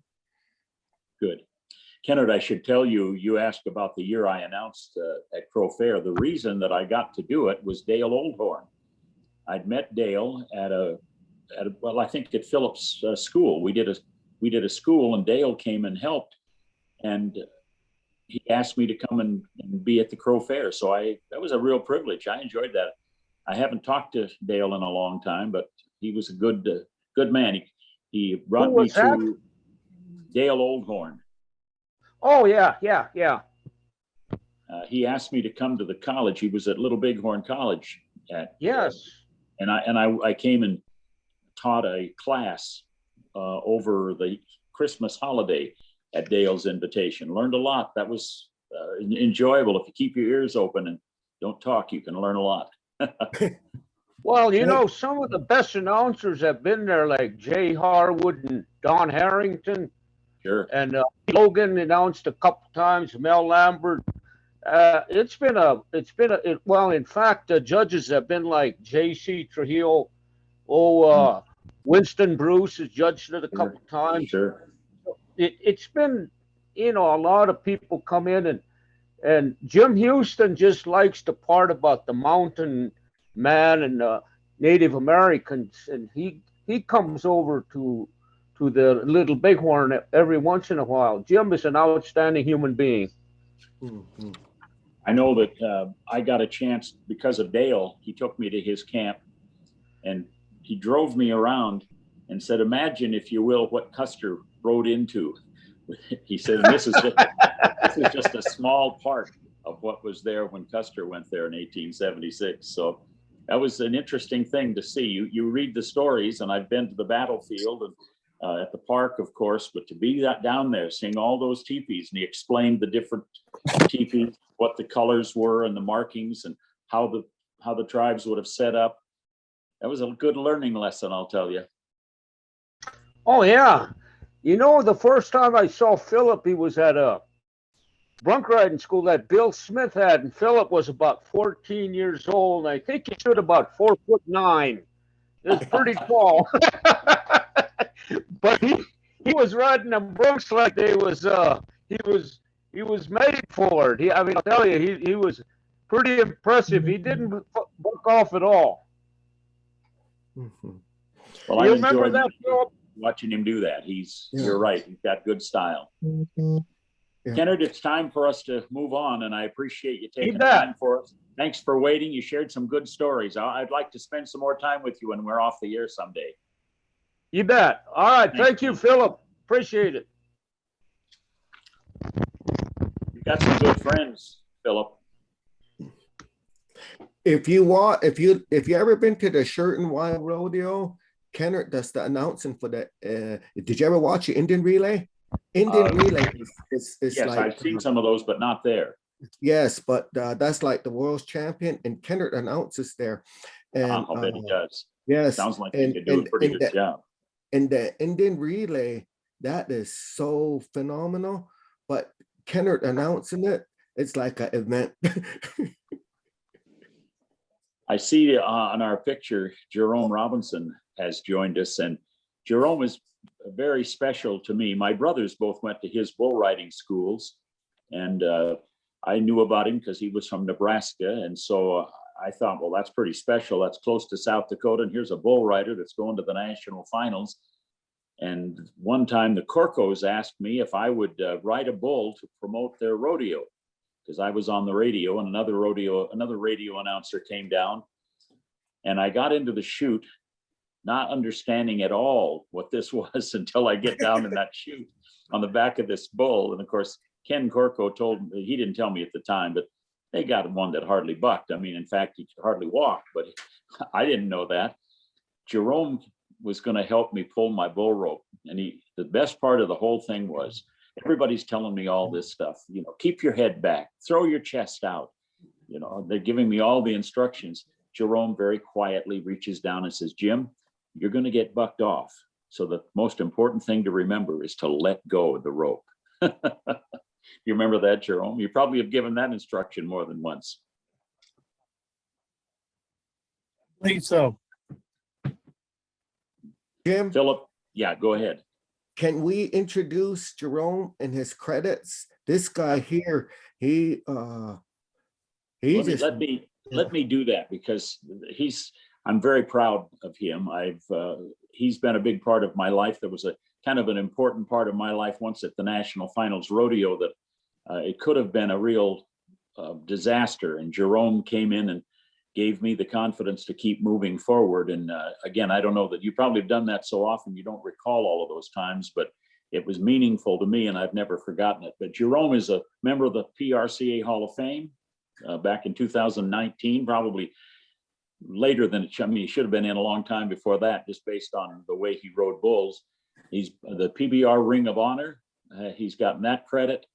Good. Kenneth, I should tell you, you asked about the year I announced at Crow Fair. The reason that I got to do it was Dale Oldhorn. I'd met Dale at I think at Phillip's school. We did a school, and Dale came and helped, and he asked me to come and be at the Crow Fair. So that was a real privilege. I enjoyed that. I haven't talked to Dale in a long time, but he was a good man. He brought me to Dale Oldhorn. Oh, yeah. He asked me to come to the college. He was at Little Bighorn College. Yes. And I came and taught a class over the Christmas holiday at Dale's invitation. Learned a lot. That was enjoyable. If you keep your ears open and don't talk, you can learn a lot. Well, you know, some of the best announcers have been there, like Jay Harwood and Don Harrington. Sure. And Logan announced a couple times, Mel Lambert. It's been well, in fact, the judges have been like J.C. Trujillo. Winston Bruce has judged it a couple times. Sure. It's been, a lot of people come in, and Jim Houston just likes the part about the mountain man and Native Americans, and he comes over to the Little Bighorn every once in a while. Jim is an outstanding human being. Mm-hmm. I know that I got a chance because of Dale. He took me to his camp, and he drove me around and said, "Imagine, if you will, what Custer rode into." He said, "This is just a small part of what was there when Custer went there in 1876." So that was an interesting thing to see. You read the stories, and I've been to the battlefield and at the park, of course, but to be down there, seeing all those teepees, and he explained the different teepees, what the colors were and the markings, and how the tribes would have set up. That was a good learning lesson, I'll tell you. Oh, yeah. The first time I saw Phillip, he was at a bronc riding school that Bill Smith had, and Phillip was about 14 years old, and I think he stood about 4'9". It was pretty tall. But he was riding them broncs like he was made for it. I'll tell you, he was pretty impressive. He didn't buck off at all. Mm-hmm. Well, You I remember enjoyed that, Phillip? watching him do that. Yeah. You're right. He's got good style. Yeah. Kenneth, it's time for us to move on, and I appreciate you taking You the bet. time for us. Thanks for waiting. You shared some good stories. I'd like to spend some more time with you when we're off the air someday. You bet. All right. Thank you, Phillip. Appreciate it. You've got some good friends, Phillip. If you ever been to the Shirt and Wild Rodeo, Kenneth does the announcing for that. Did you ever watch the Indian Relay? Indian relay is Yes, like, I've seen some of those, but not there. yes, but that's like the world's champion, and Kennard announces there. And I'll bet he does. yes, Sounds like he could do a pretty good job. and the Indian relay, that is so phenomenal. But Kennard announcing it, it's like an event. I see on our picture, Jerome Robinson has joined us, and Jerome is very special to me. My brothers both went to his bull riding schools, and I knew about him because he was from Nebraska. And so I thought, well, that's pretty special. That's close to South Dakota, and here's a bull rider that's going to the national finals. And one time the Corcos asked me if I would ride a bull to promote their rodeo, because I was on the radio, and another radio announcer came down, and I got into the chute, not understanding at all what this was until I get down in that chute on the back of this bull. And of course, Ken Corco told me, he didn't tell me at the time, but they got one that hardly bucked. I mean, in fact, he could hardly walk, but I didn't know that. Jerome was going to help me pull my bull rope. And the best part of the whole thing was, everybody's telling me all this stuff, you know, keep your head back, throw your chest out. You know, they're giving me all the instructions. Jerome very quietly reaches down and says, Jim, you're going to get bucked off. So the most important thing to remember is to let go of the rope. You remember that, Jerome? You probably have given that instruction more than once. I think so. Jim, Philip, yeah, go ahead. can we introduce Jerome and his credits? This guy here, he just Let me do that, because I'm very proud of him. He's been a big part of my life. There was a kind of an important part of my life once at the National Finals Rodeo that it could have been a real disaster. And Jerome came in and gave me the confidence to keep moving forward. And again, I don't know that you probably have done that so often, you don't recall all of those times, but it was meaningful to me and I've never forgotten it. But Jerome is a member of the PRCA Hall of Fame back in 2019, probably later than it, I mean, he should have been in a long time before that, just based on the way he rode bulls. He's the PBR Ring of Honor. He's gotten that credit.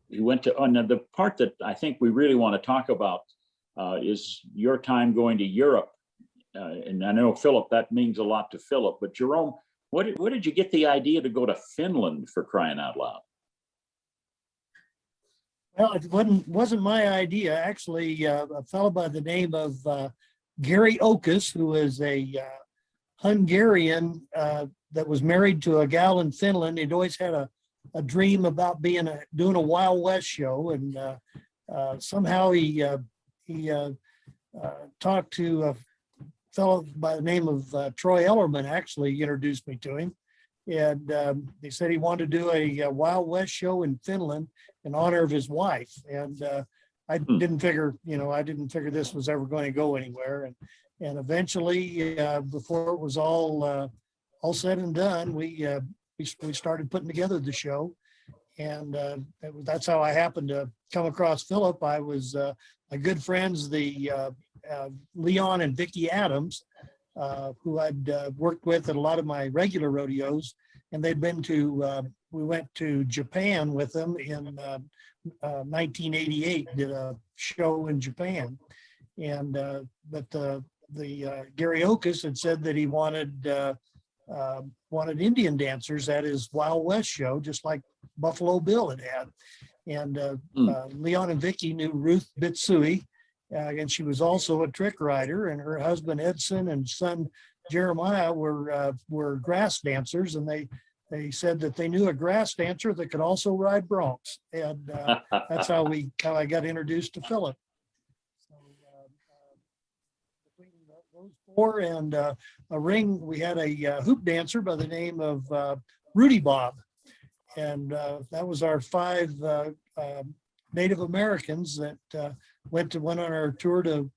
He went to, and the part that I think we really want to talk about is your time going to Europe. And I know Philip, that means a lot to Philip, but Jerome, where did you get the idea to go to Finland, for crying out loud? Well, it wasn't my idea. Actually, a fellow by the name of Gary Okus, who is a Hungarian that was married to a gal in Finland. He'd always had a dream about doing a Wild West show, and somehow he talked to a fellow by the name of Troy Ellerman. Actually introduced me to him, and he said he wanted to do a Wild West show in Finland in honor of his wife. And I didn't figure this was ever going to go anywhere. And eventually, before it was all said and done, we started putting together the show. And that's how I happened to come across Phillip. I was my good friends, the Leon and Vicki Adams, who I'd worked with at a lot of my regular rodeos, and they'd been to, we went to Japan with them in 1988, did a show in Japan. And, but the Gary Okus had said that he wanted Indian dancers at his Wild West show, just like Buffalo Bill had. And Leon and Vicki knew Ruth Bitsui, and she was also a trick rider, and her husband Edson and son Jeremiah were grass dancers, and they said that they knew a grass dancer that could also ride broncs, and that's how I got introduced to Phillip. So between those four and a ring, we had a hoop dancer by the name of Rudy Bob, and that was our 5 Native Americans that went on our tour to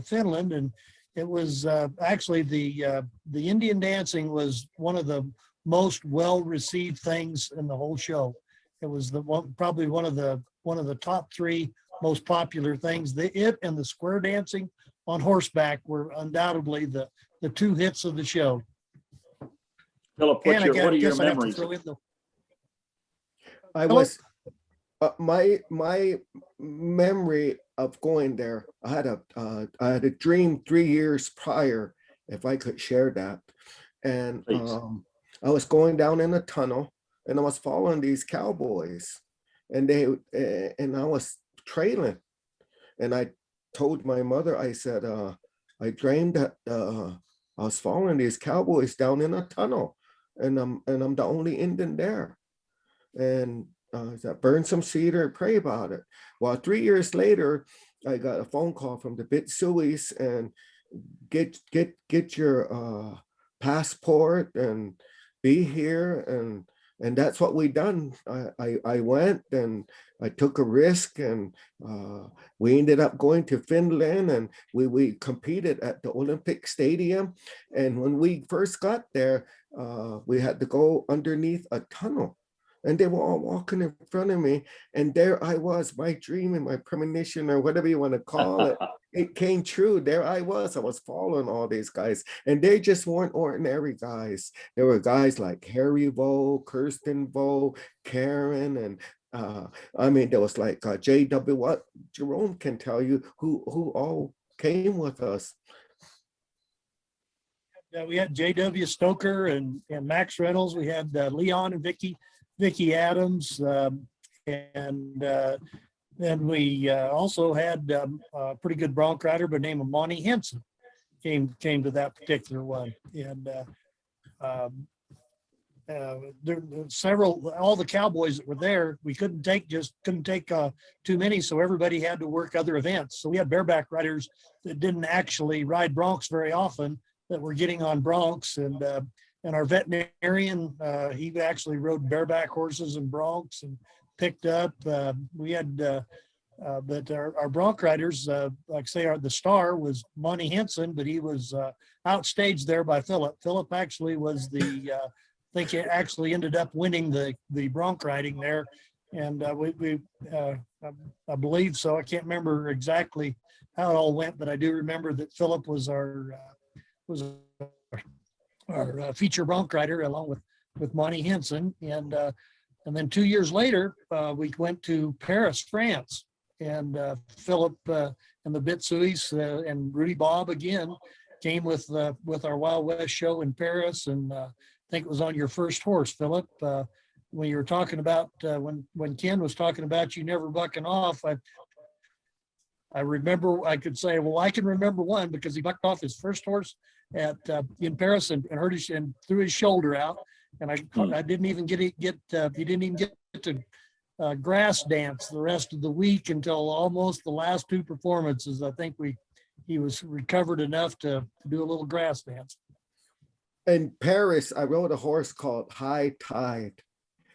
Finland. And it was actually the Indian dancing was one of the most well-received things in the whole show. It was probably one of the top 3 most popular things. It and the square dancing on horseback were undoubtedly the 2 hits of the show. Phillip, what are your memories? I was, my memory of going there, I had a dream 3 years prior, if I could share that. And Please. I was going down in a tunnel and I was following these cowboys and and I was trailing. And I told my mother, I said, I dreamed that I was following these cowboys down in a tunnel and I'm the only Indian there. And I said, burn some cedar, pray about it. Well, 3 years later, I got a phone call from the Bitsuis and get your passport and be here, and that's what we done. I went and I took a risk, and we ended up going to Finland, and we competed at the Olympic Stadium. And when we first got there, we had to go underneath a tunnel. And they were all walking in front of me. And there I was, my dream and my premonition, or whatever you want to call it, it came true. There I was following all these guys. And they just weren't ordinary guys. There were guys like Harry Vo, Kirsten Vo, Karen, and I mean, there was like JW, what Jerome can tell you, who all came with us. We had J.W. Stoker and Max Reynolds. We had Leon and Vicky Adams. And then we also had a pretty good bronc rider by the name of Monty Henson came to that particular one. And there were several, all the cowboys that were there, we couldn't take too many. So everybody had to work other events. So we had bareback riders that didn't actually ride broncs very often that were getting on broncs, and our veterinarian, he actually rode bareback horses and broncs and picked up. We had, but our bronc riders, like say, the star was Monty Henson, but he was outstaged there by Phillip. Phillip actually was I think he actually ended up winning the bronc riding there, and I believe so. I can't remember exactly how it all went, but I do remember that Phillip was our feature bronc rider along with Monty Henson. And then 2 years later, we went to Paris, France, and Phillip and the Bitsuis and Rudy Bob again came with our Wild West show in Paris. And I think it was on your first horse, Phillip, when you were talking about, when Ken was talking about you never bucking off. I remember, I could say, well, I can remember one because he bucked off his first horse in Paris and hurt and threw his shoulder out, and I didn't even get he didn't even get to grass dance the rest of the week until almost the last two performances. I think he was recovered enough to do a little grass dance. In Paris, I rode a horse called High Tide.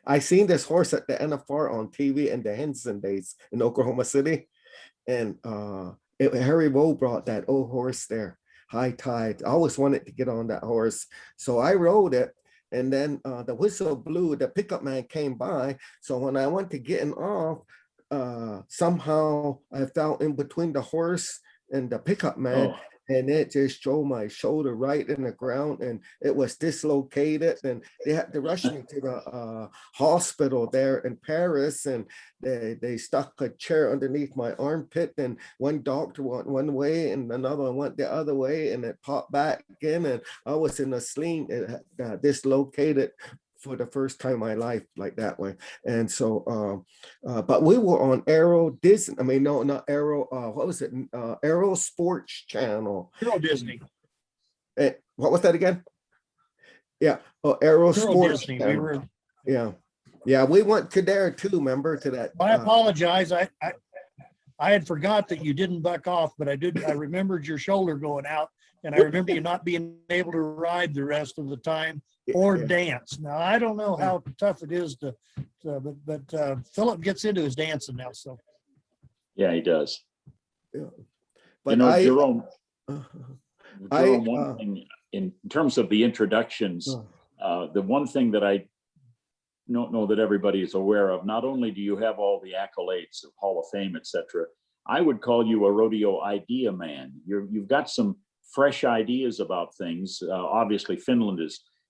I seen this horse at the NFR on TV in the Henson days in Oklahoma City. And Harry Vo brought that old horse there, High Tide. I always wanted to get on that horse. So I rode it. And then the whistle blew, the pickup man came by. So when I went to getting off, somehow I fell in between the horse and the pickup man. And it just drove my shoulder right in the ground, and it was dislocated, and they had to rush me to the hospital there in Paris, and they stuck a chair underneath my armpit, and one doctor went one way and another one went the other way, and it popped back in, and I was in a sling. It dislocated for the first time in my life like that way. And so but we were on Aero Disney, I mean, no, not Aero, what was it, Aero Sports Channel. Euro Disney. What was that again? Yeah, Aero Euro Sports Disney. Channel. Yeah, we went to there too, remember, to that. I apologize, I had forgot that you didn't buck off, but I remembered your shoulder going out, and I remember you not being able to ride the rest of the time or dance. Now, I don't know how tough it is but Phillip gets into his dancing now, so. Yeah, he does. Yeah. But you know, Jerome, Jerome, one thing in terms of the introductions, the one thing that I don't know that everybody is aware of, not only do you have all the accolades of Hall of Fame, etc., I would call you a rodeo idea man. You've got some fresh ideas about things. Obviously, Finland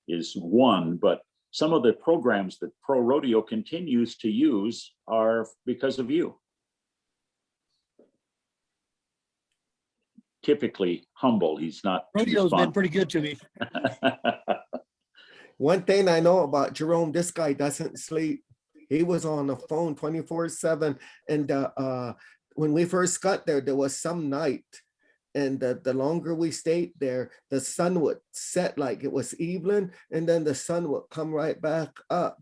is one, but some of the programs that Pro Rodeo continues to use are because of you. Typically humble, he's not. Rodeo's been pretty good to me. One thing I know about Jerome, this guy doesn't sleep. He was on the phone 24/7. And when we first got there, there was some night. And the longer we stayed there, the sun would set like it was evening, and then the sun would come right back up.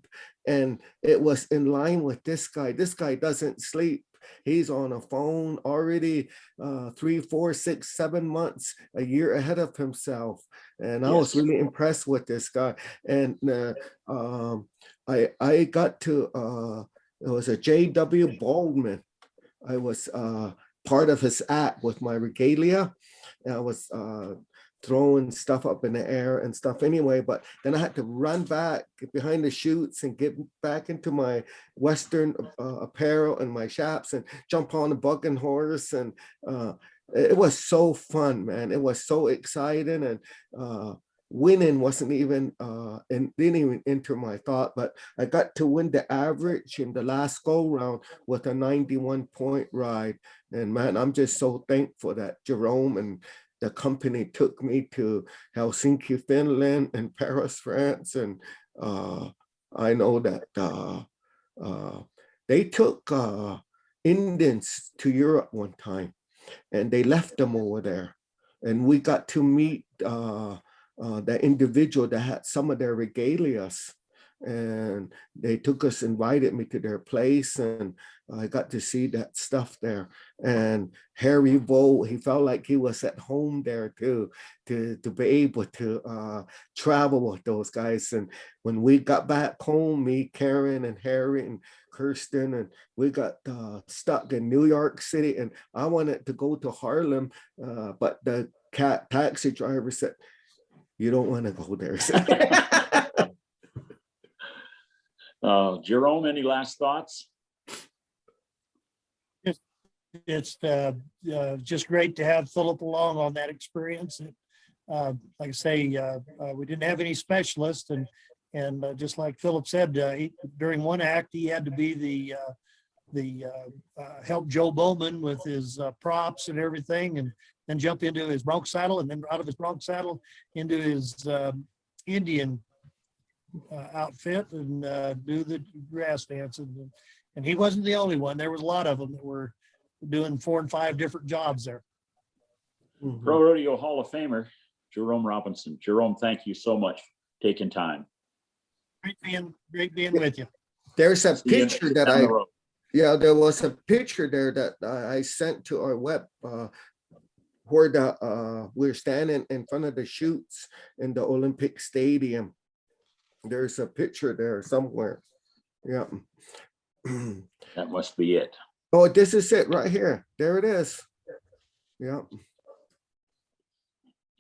And it was in line with this guy. This guy doesn't sleep. He's on a phone already 3, 4, 6, 7 months, a year ahead of himself. And I was Yes. really impressed with this guy. And I got to, it was a J.W. Baldwin. I was part of his act with my regalia. And I was throwing stuff up in the air and stuff anyway, but then I had to run back behind the chutes and get back into my Western apparel and my chaps and jump on the bucking horse. And it was so fun, man. It was so exciting. And winning wasn't even, and didn't even enter my thought, but I got to win the average in the last go round with a 91-point ride. And man, I'm just so thankful that Jerome and the company took me to Helsinki, Finland, and Paris, France. And I know that they took Indians to Europe one time, and they left them over there. And we got to meet the individual that had some of their regalias. And they took us, invited me to their place, and I got to see that stuff there. And Harry Vogt, he felt like he was at home there too, to be able to travel with those guys. And when we got back home, me, Karen, and Harry, and Kirsten, and we got stuck in New York City, and I wanted to go to Harlem, but the taxi driver said, "You don't want to go there." Jerome, any last thoughts? It's just great to have Phillip along on that experience. And, like I say, we didn't have any specialists, and just like Phillip said, during one act he had to be the help Joe Bowman with his props and everything, and then jump into his bronc saddle, and then out of his bronc saddle into his Indian outfit and do the grass dance. And he wasn't the only one. There was a lot of them that were doing 4 and 5 different jobs there. Pro Rodeo Hall of Famer, Jerome Robinson. Jerome, thank you so much for taking time. Great being with you. There's a See you picture that down the road. there was a picture there that I sent to our web where we're standing in front of the chutes in the Olympic Stadium. There's a picture there somewhere. Yeah. That must be it. Oh, this is it right here. There it is. Yeah.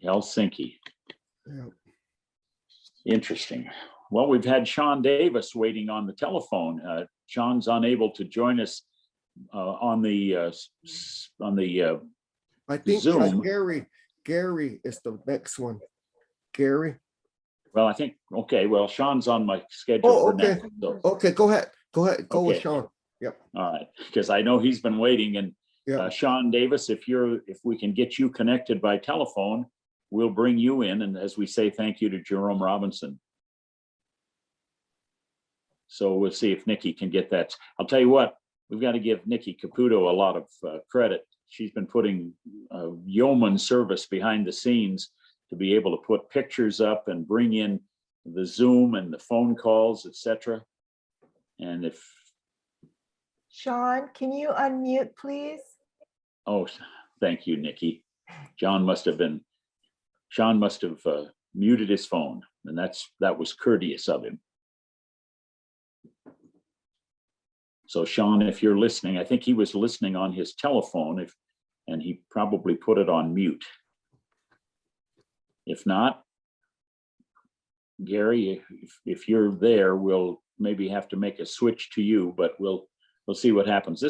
Helsinki. Yeah. Interesting. Well, we've had Sean Davis waiting on the telephone. Sean's unable to join us on the I think Zoom. Gary is the next one. Gary. Well, I think, okay, well, Sean's on my schedule Oh, for okay. next. So, Okay, go ahead. Go with Okay. Sean. Yep. all right, because I know he's been waiting. And Yeah. Sean Davis, if we can get you connected by telephone, we'll bring you in. And as we say, thank you to Jerome Robinson. So we'll see if Nikki can get that. I'll tell you what, we've got to give Nikki Caputo a lot of credit. She's been putting yeoman service behind the scenes to be able to put pictures up and bring in the Zoom and the phone calls, etc. And if, Sean, can you unmute, please? oh, thank you, Nikki. Sean must have muted his phone, and that was courteous of him. So Sean, if you're listening, I think he was listening on his telephone, and he probably put it on mute. If not, Gary, if you're there, we'll maybe have to make a switch to you, but we'll see what happens.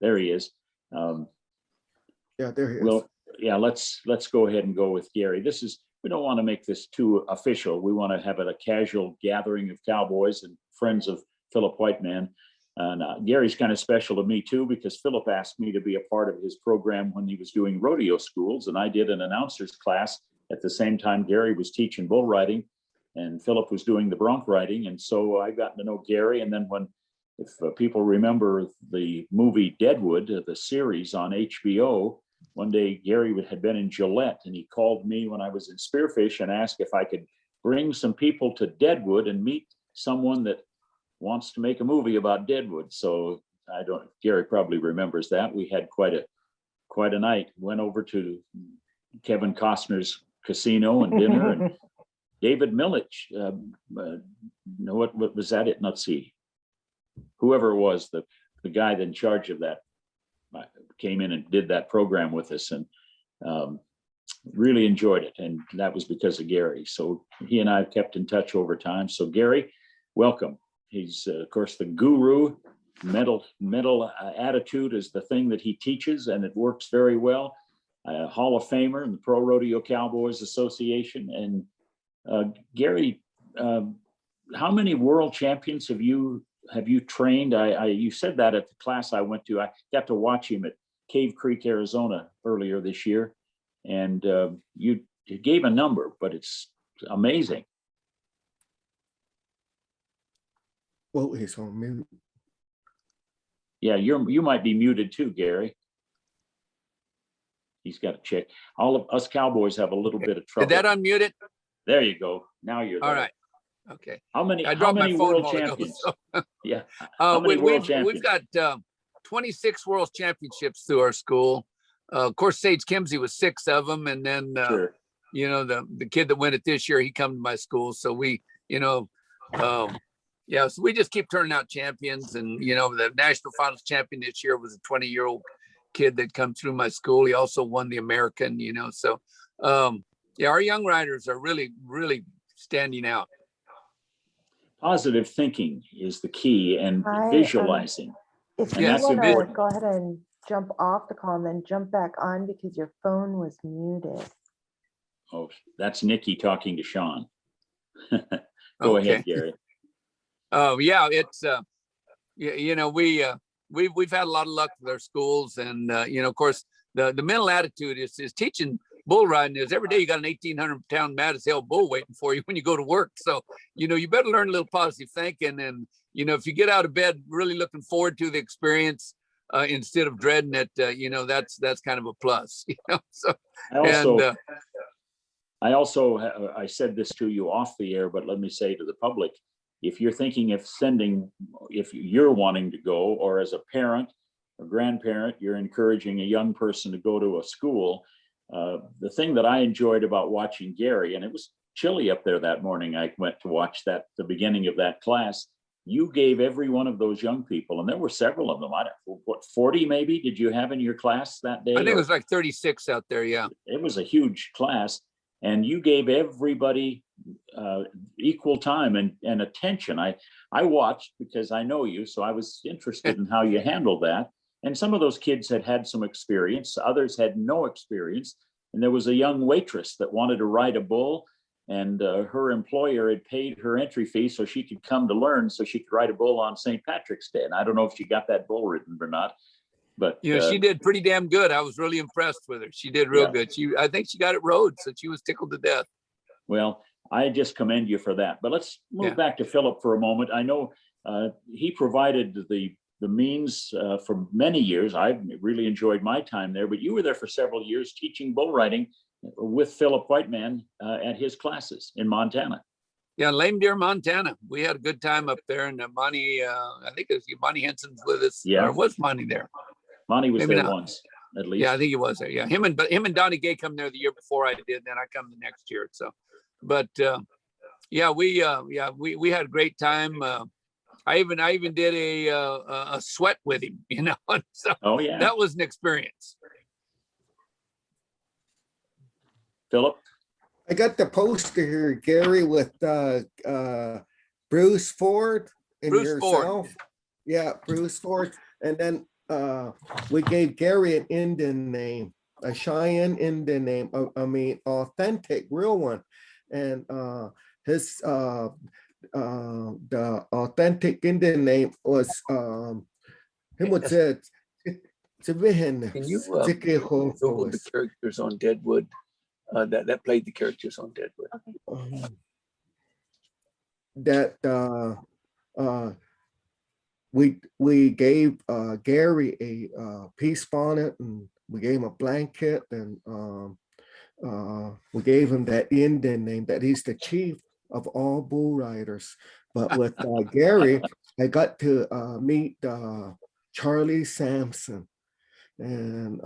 There he is. Yeah, there he is. Well, yeah, let's go ahead and go with Gary. This is we don't want to make this too official. We want to have it a casual gathering of cowboys and friends of Phillip Whiteman. And Gary's kind of special to me too, because Phillip asked me to be a part of his program when he was doing rodeo schools, and I did an announcer's class at the same time Gary was teaching bull riding, and Phillip was doing the bronc riding. And so I got to know Gary. And then if people remember the movie Deadwood, the series on HBO, one day Gary had been in Gillette, and he called me when I was in Spearfish and asked if I could bring some people to Deadwood and meet someone that wants to make a movie about Deadwood. So Gary probably remembers that. We had quite a night. Went over to Kevin Costner's casino and dinner, and David Millich, what was that? Let's see. Whoever it was, the guy in charge of that came in and did that program with us, and really enjoyed it. And that was because of Gary. So he and I have kept in touch over time. So Gary, welcome. He's of course the guru. Mental attitude is the thing that he teaches, and it works very well. Hall of Famer in the Pro Rodeo Cowboys Association. And Gary, how many world champions have you trained? You said that at the class I went to. I got to watch him at Cave Creek, Arizona earlier this year, and you gave a number, but it's amazing. Well, he's on mute. Yeah, you might be muted too, Gary. He's got to check. All of us cowboys have a little bit of trouble. Did that unmute it? There you go. Now you're there. All right. Okay. How many I dropped my phone world a while ago, champions? so- Yeah. How many world champions? We've got 26 world championships through our school. Of course, Sage Kimsey was 6 of them. And then, Sure. The kid that went it this year, he come to my school. So we, so we just keep turning out champions. And, the national finals champion this year was a 20-year-old kid that come through my school. He also won the American, so our young riders are really, really standing out. Positive thinking is the key, and Hi, visualizing. If And you that's want to important. go ahead and jump off the call and then jump back on because your phone was muted. Oh, that's Nikki talking to Sean. Go Okay. ahead, Gary. It's we've had a lot of luck with our schools, and of course the mental attitude is teaching bull riding is every day you got an 1,800-pound mad as hell bull waiting for you when you go to work. So you better learn a little positive thinking, and if you get out of bed really looking forward to the experience instead of dreading it, that's kind of a plus. So I said this to you off the air, but let me say to the public, if you're thinking of if you're wanting to go, or as a parent or grandparent, you're encouraging a young person to go to a school, the thing that I enjoyed about watching Gary, and it was chilly up there that morning, I went to watch the beginning of that class. You gave every one of those young people, and there were several of them, 40 maybe, did you have in your class that day? I think it was like 36 out there. Yeah. It was a huge class, and you gave everybody equal time and attention. I watched because I know you, so I was interested in how you handled that. And some of those kids had some experience, others had no experience. And there was a young waitress that wanted to ride a bull, and her employer had paid her entry fee so she could come to learn, so she could ride a bull on St. Patrick's Day. And I don't know if she got that bull ridden or not, but she did pretty damn good. I was really impressed with her. She did real good. I think she got it rode, so she was tickled to death. Well, I just commend you for that. But let's move back to Phillip for a moment. I know he provided the means for many years. I really enjoyed my time there, but you were there for several years teaching bull riding with Phillip Whiteman at his classes in Montana. Yeah, Lame Deer, Montana. We had a good time up there, and Monty, I think it was Monty Henson's with us. Yeah. Or was Monty there? Monty was Maybe there not. once, at least. Yeah, I think he was there. Yeah, him and Donnie Gay come there the year before I did. Then I come the next year. So, but we had a great time. I even did a sweat with him, So Oh yeah, that was an experience. Phillip. I got the poster here, Gary, with Bruce Ford and Bruce Ford. yourself. Yeah, Bruce Ford. And then we gave Gary an Indian name. a Cheyenne Indian name. I mean, authentic, real one. And his the authentic Indian name was him would say Can you Google the characters on Deadwood that played the characters on Deadwood? that we gave Gary a peace bonnet, and we gave him a blanket, and we gave him that Indian name, that he's the chief of all bull riders. But with Gary, I got to meet Charlie Sampson, and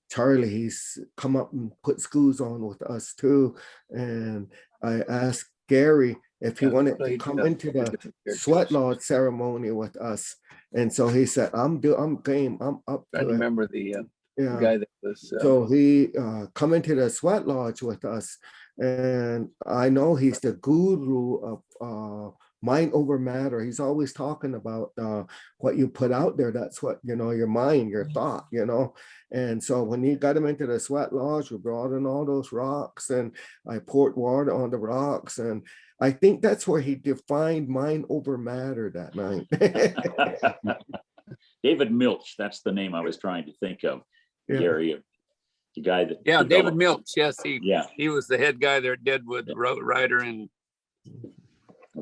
Charlie, he's come up and put schools on with us too. And I asked Gary if he wanted to come into the sweat lodge ceremony with us. And so he said, I'm game, I'm up I to it. remember the Yeah. guy that was. So he come into the sweat lodge with us. And I know he's the guru of mind over matter. He's always talking about what you put out there. That's what, your mind, your thought, And so when he got him into the sweat lodge, we brought in all those rocks, and I poured water on the rocks. And I think that's where he defined mind over matter that night. David Milch, that's the name I was trying to think of. Yeah. Gary, the guy that David developed- Milch. Yes, he was the head guy there at Deadwood, the writer, and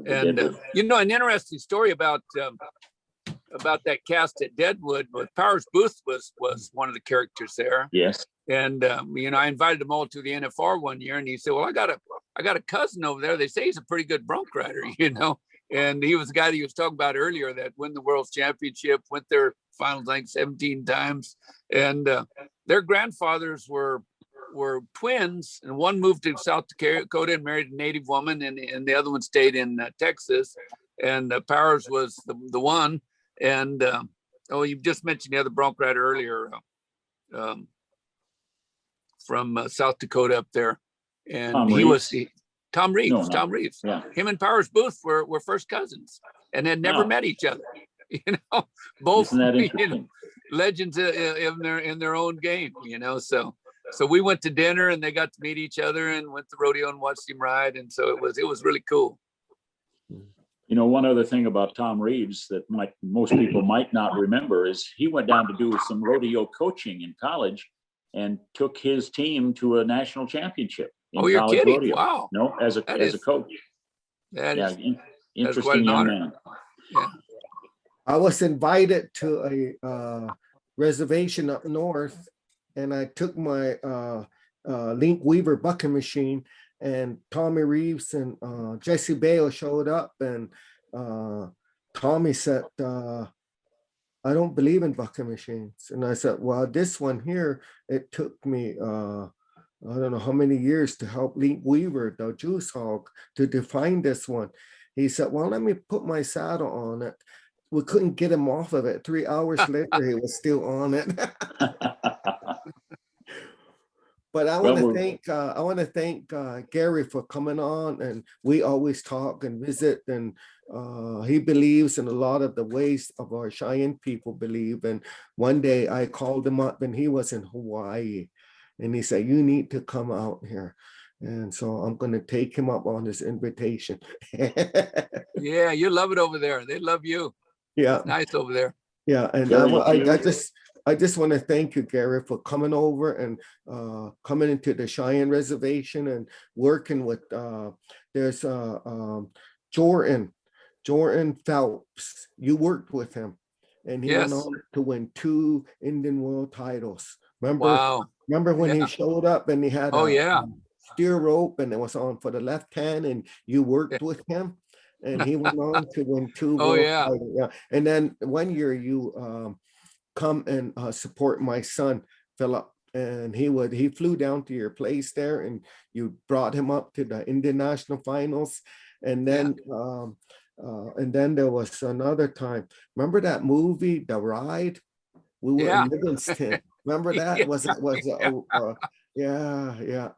Deadwood. an interesting story about that cast at Deadwood. But Powers Booth was one of the characters there. Yes. And I invited them all to the NFR one year, and he said, "Well, I got a cousin over there. They say he's a pretty good bronc rider, And he was the guy that he was talking about earlier that won the World's Championship, went their finals like 17 times, and their grandfathers were twins, and one moved to South Dakota and married a native woman, and the other one stayed in Texas. And Powers was the one. And you just mentioned the other bronc rider earlier. From South Dakota up there, and Tom Reeves. No. Tom Reeves. Yeah. Him and Powers Booth were first cousins, and had never met each other. Both Isn't that interesting? Legends in their own game. So we went to dinner, and they got to meet each other, and went to rodeo and watched him ride, and so it was really cool. One other thing about Tom Reeves that most people might not remember is he went down to do some rodeo coaching in college, and took his team to a national championship. Oh, you're kidding! Rodeo. Wow. No, as a coach. Interesting young man. Yeah. I was invited to a reservation up north, and I took my Link Weaver bucking machine, and Tommy Reeves and Jesse Bale showed up, and Tommy said, I don't believe in bucking machines. And I said, well, this one here, it took me, I don't know how many years to help Link Weaver, the juice hog, to define this one. He said, well, let me put my saddle on it. We couldn't get him off of it. 3 hours later, he was still on it. But I want to thank Gary for coming on, and we always talk and visit, and he believes in a lot of the ways of our Cheyenne people believe. And one day I called him up, and he was in Hawaii, and he said, you need to come out here. And so I'm going to take him up on this invitation. Yeah, you love it over there. They love you. Yeah. It's nice over there. Yeah, and I just want to thank you, Gary, for coming over and coming into the Cheyenne Reservation and working with. There's Jordan Phelps. You worked with him, and he went on to win 2 Indian World titles. Remember? Wow. Remember when he showed up and he had steer rope, and it was on for the left hand, and you worked with him, and he went on to win 2 world titles. Yeah, and then one year you come and support my son Phillip, and he flew down to your place there, and you brought him up to the Indian National Finals, and then there was another time. Remember that movie, The Ride? We were in Livingston. Remember that? Yeah.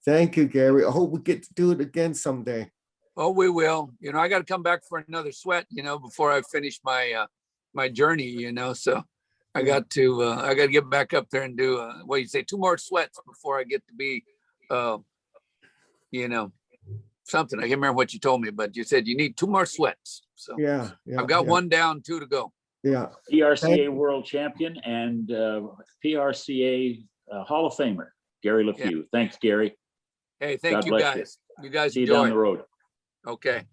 Thank you, Gary. I hope we get to do it again someday. Oh, we will. I got to come back for another sweat, before I finish my journey, so I got to get back up there and do, what do you say, 2 more sweats before I get to be, you know, something. I can't remember what you told me, but you said you need 2 more sweats. So Yeah, I've got yeah, 1 down, 2 to go. yeah. PRCA World Champion and PRCA Hall of Famer, Gary LeFew. Thanks, Gary. Hey, thank God you bless you. guys. You guys See you down enjoy. the road. Okay.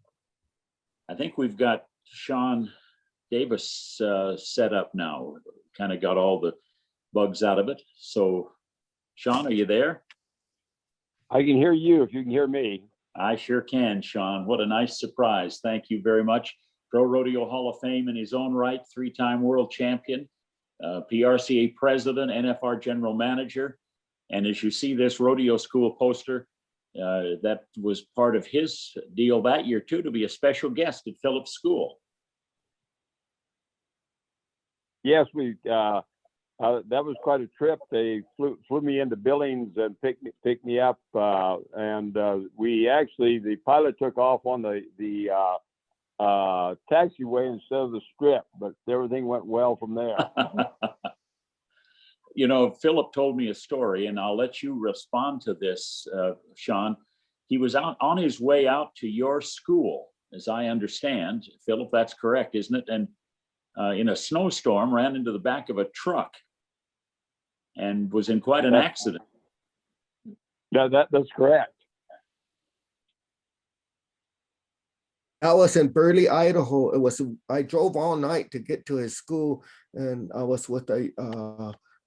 I think we've got Sean Davis set up now. Kind of got all the bugs out of it. So, Sean, are you there? I can hear you if you can hear me. I sure can, Sean. What a nice surprise. Thank you very much. Pro Rodeo Hall of Fame in his own right, 3-time world champion, PRCA president, NFR general manager. And as you see this rodeo school poster, that was part of his deal that year too, to be a special guest at Phillip School. Yes, that was quite a trip. They flew me into Billings and picked me up, and we actually, the pilot took off on the taxiway instead of the strip, but everything went well from there. You know, Philip told me a story, and I'll let you respond to this, Sean. He was out on his way out to your school, as I understand. Philip, that's correct, isn't it? And in a snowstorm, ran into the back of a truck and was in quite an accident. No, that's correct. I was in Burley, Idaho. I drove all night to get to his school, and I was with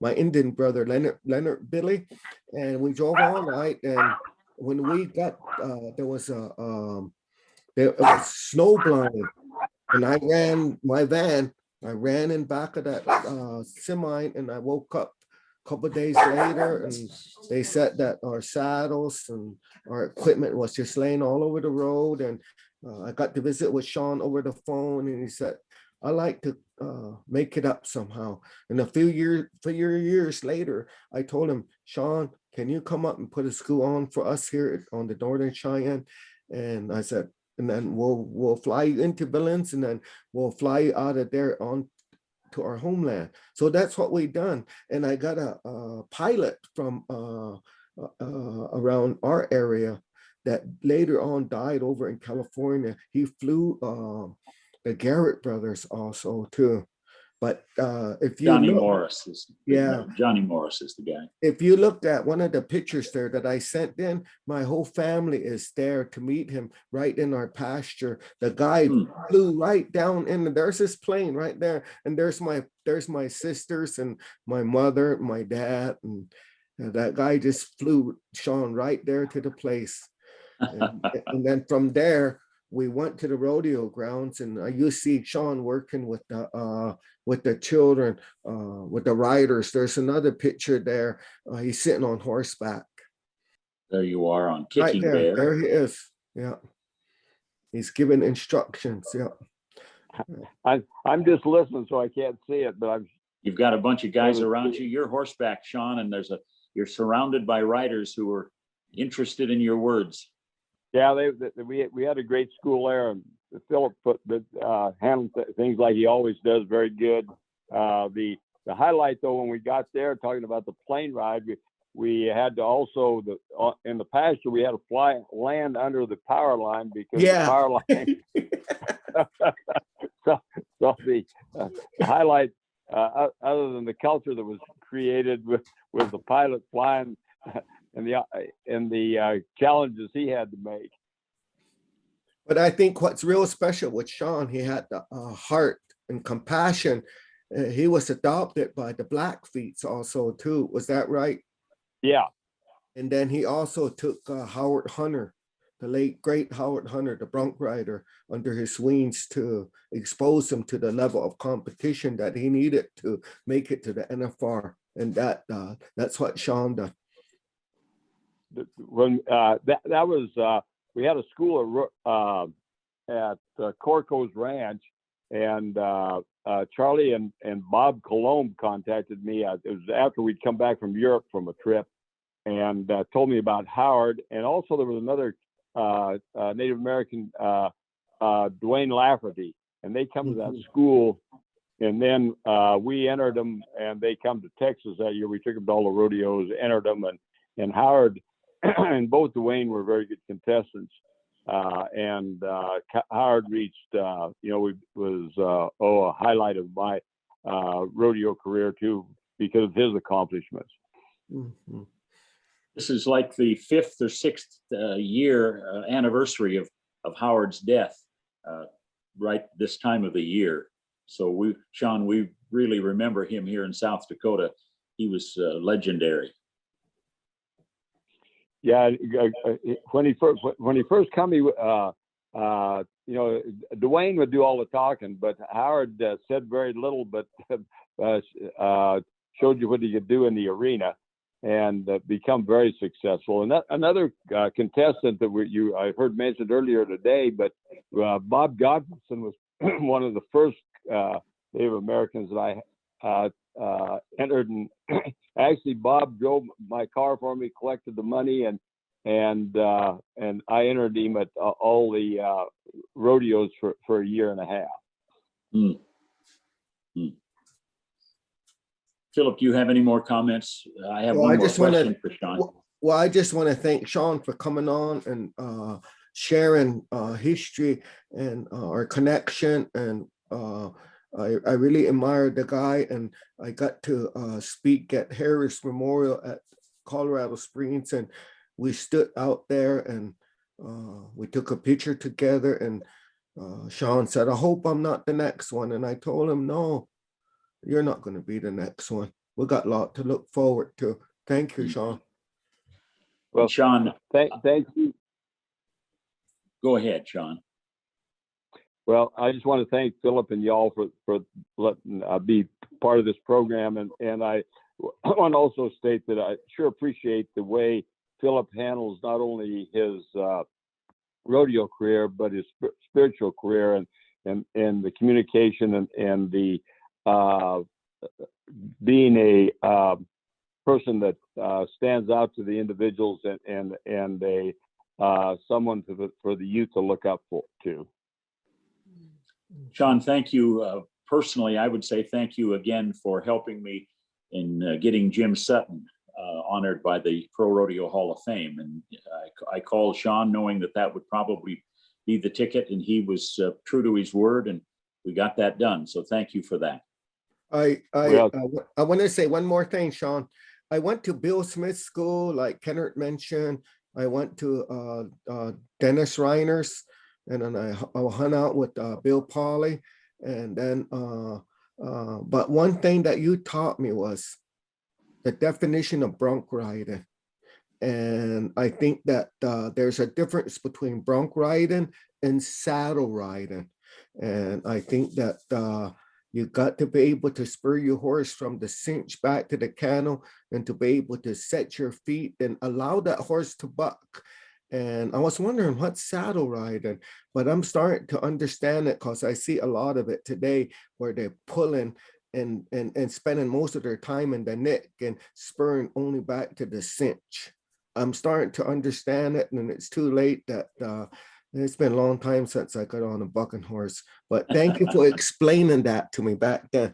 my Indian brother, Leonard Billy, and we drove all night. And when we got, there was snow blind, and I ran my van. I ran in back of that semi, and I woke up a couple of days later, and they said that our saddles and our equipment was just laying all over the road. And I got to visit with Sean over the phone, and he said, "I like to make it up somehow." And a few years later, I told him, "Sean, can you come up and put a school on for us here on the Northern Cheyenne?" And I said, "And then we'll fly you into Billings, and then we'll fly you out of there on to our homeland." So that's what we done. And I got a pilot from around our area that later on died over in California. He flew the Garrett brothers also too. But if you Johnny look, Morris is Johnny Morris is the guy. if you looked at one of the pictures there that I sent in, my whole family is there to meet him right in our pasture. The guy flew right down in, there's his plane right there, and there's my sisters and my mother, my dad, and that guy just flew Sean right there to the place. And then from there we went to the rodeo grounds, and you see Sean working with the children, with the riders. There's another picture there. He's sitting on horseback. There you are on Kicking Right there. Bear. There he is. Yeah. He's giving instructions. Yeah. I'm just listening, so I can't see it, but You've got a bunch of guys around you. You're horseback, Sean, and you're surrounded by riders who are interested in your words. yeah, we had a great school there, and Phillip handled things like he always does very good. The highlight though, when we got there, talking about the plane ride, we had to also in the pasture we had to land under the power line because the power line. so the highlight, other than the culture that was created with the pilot flying. And the challenges he had to make. But I think what's real special with Sean, he had the heart and compassion. He was adopted by the Blackfeets also too. Was that right? Yeah. And then he also took Howard Hunter, the late great Howard Hunter, the bronc rider, under his wings to expose him to the level of competition that he needed to make it to the NFR. And that's what Sean done. When that was we had a school at Corco's Ranch, and Charlie and Bob Colomb contacted me. It was after we'd come back from Europe from a trip, and told me about Howard. And also there was another Native American, Dwayne Lafferty, and they come to that school And then we entered them, and they come to Texas that year. We took them to all the rodeos, entered them, and Howard and both Dwayne were very good contestants. Howard reached, was a highlight of my rodeo career too, because of his accomplishments. Mhm. This is like the 5th or 6th year anniversary of Howard's death, right this time of the year. So Sean, we really remember him here in South Dakota. He was legendary. Yeah, when he first come, Dwayne would do all the talking, but Howard said very little, but showed you what he could do in the arena and become very successable. And another contestant that I heard mentioned earlier today, but Bob Godwinson was one of the first Native Americans that I entered, and actually Bob drove my car for me, collected the money, and I entered him at all the rodeos for a year and a half. Mm. Mm. Phillip, do you have any more comments? I have one more question for Sean. Well, I just want to thank Sean for coming on and sharing history and our connection. And I really admired the guy, and I got to speak at Harris Memorial at Colorado Springs, and we stood out there and we took a picture together, and Sean said, "I hope I'm not the next one." And I told him, "No, you're not going to be the next one. We got a lot to look forward to." Thank you, Sean. Well, Sean, thank you. Go ahead, Sean. Well, I just want to thank Phillip and y'all for letting be part of this program, and I want to also state that I sure appreciate the way Phillip handles not only his rodeo career but his spiritual career and the communication and the being a person that stands out to the individuals and a someone for the youth to look up to. Sean, thank you. Personally, I would say thank you again for helping me in getting Jim Sutton honored by the Pro Rodeo Hall of Fame. And I called Sean knowing that would probably be the ticket, and he was true to his word, and we got that done. So thank you for that. I want to say one more thing, Sean. I went to Bill Smith School, like Kenneth mentioned. I went to Dennis Reiner's, and then I hung out with Bill Pauley. And then, but one thing that you taught me was the definition of bronc riding. And I think that there's a difference between bronc riding and saddle riding. And I think that you got to be able to spur your horse from the cinch back to the cantle, and to be able to set your feet and allow that horse to buck. And I was wondering what's saddle riding, but I'm starting to understand it because I see a lot of it today where they're pulling and spending most of their time in the neck and spurring only back to the cinch. I'm starting to understand it, and it's too late that it's been a long time since I got on a bucking horse, but thank you for explaining that to me back then.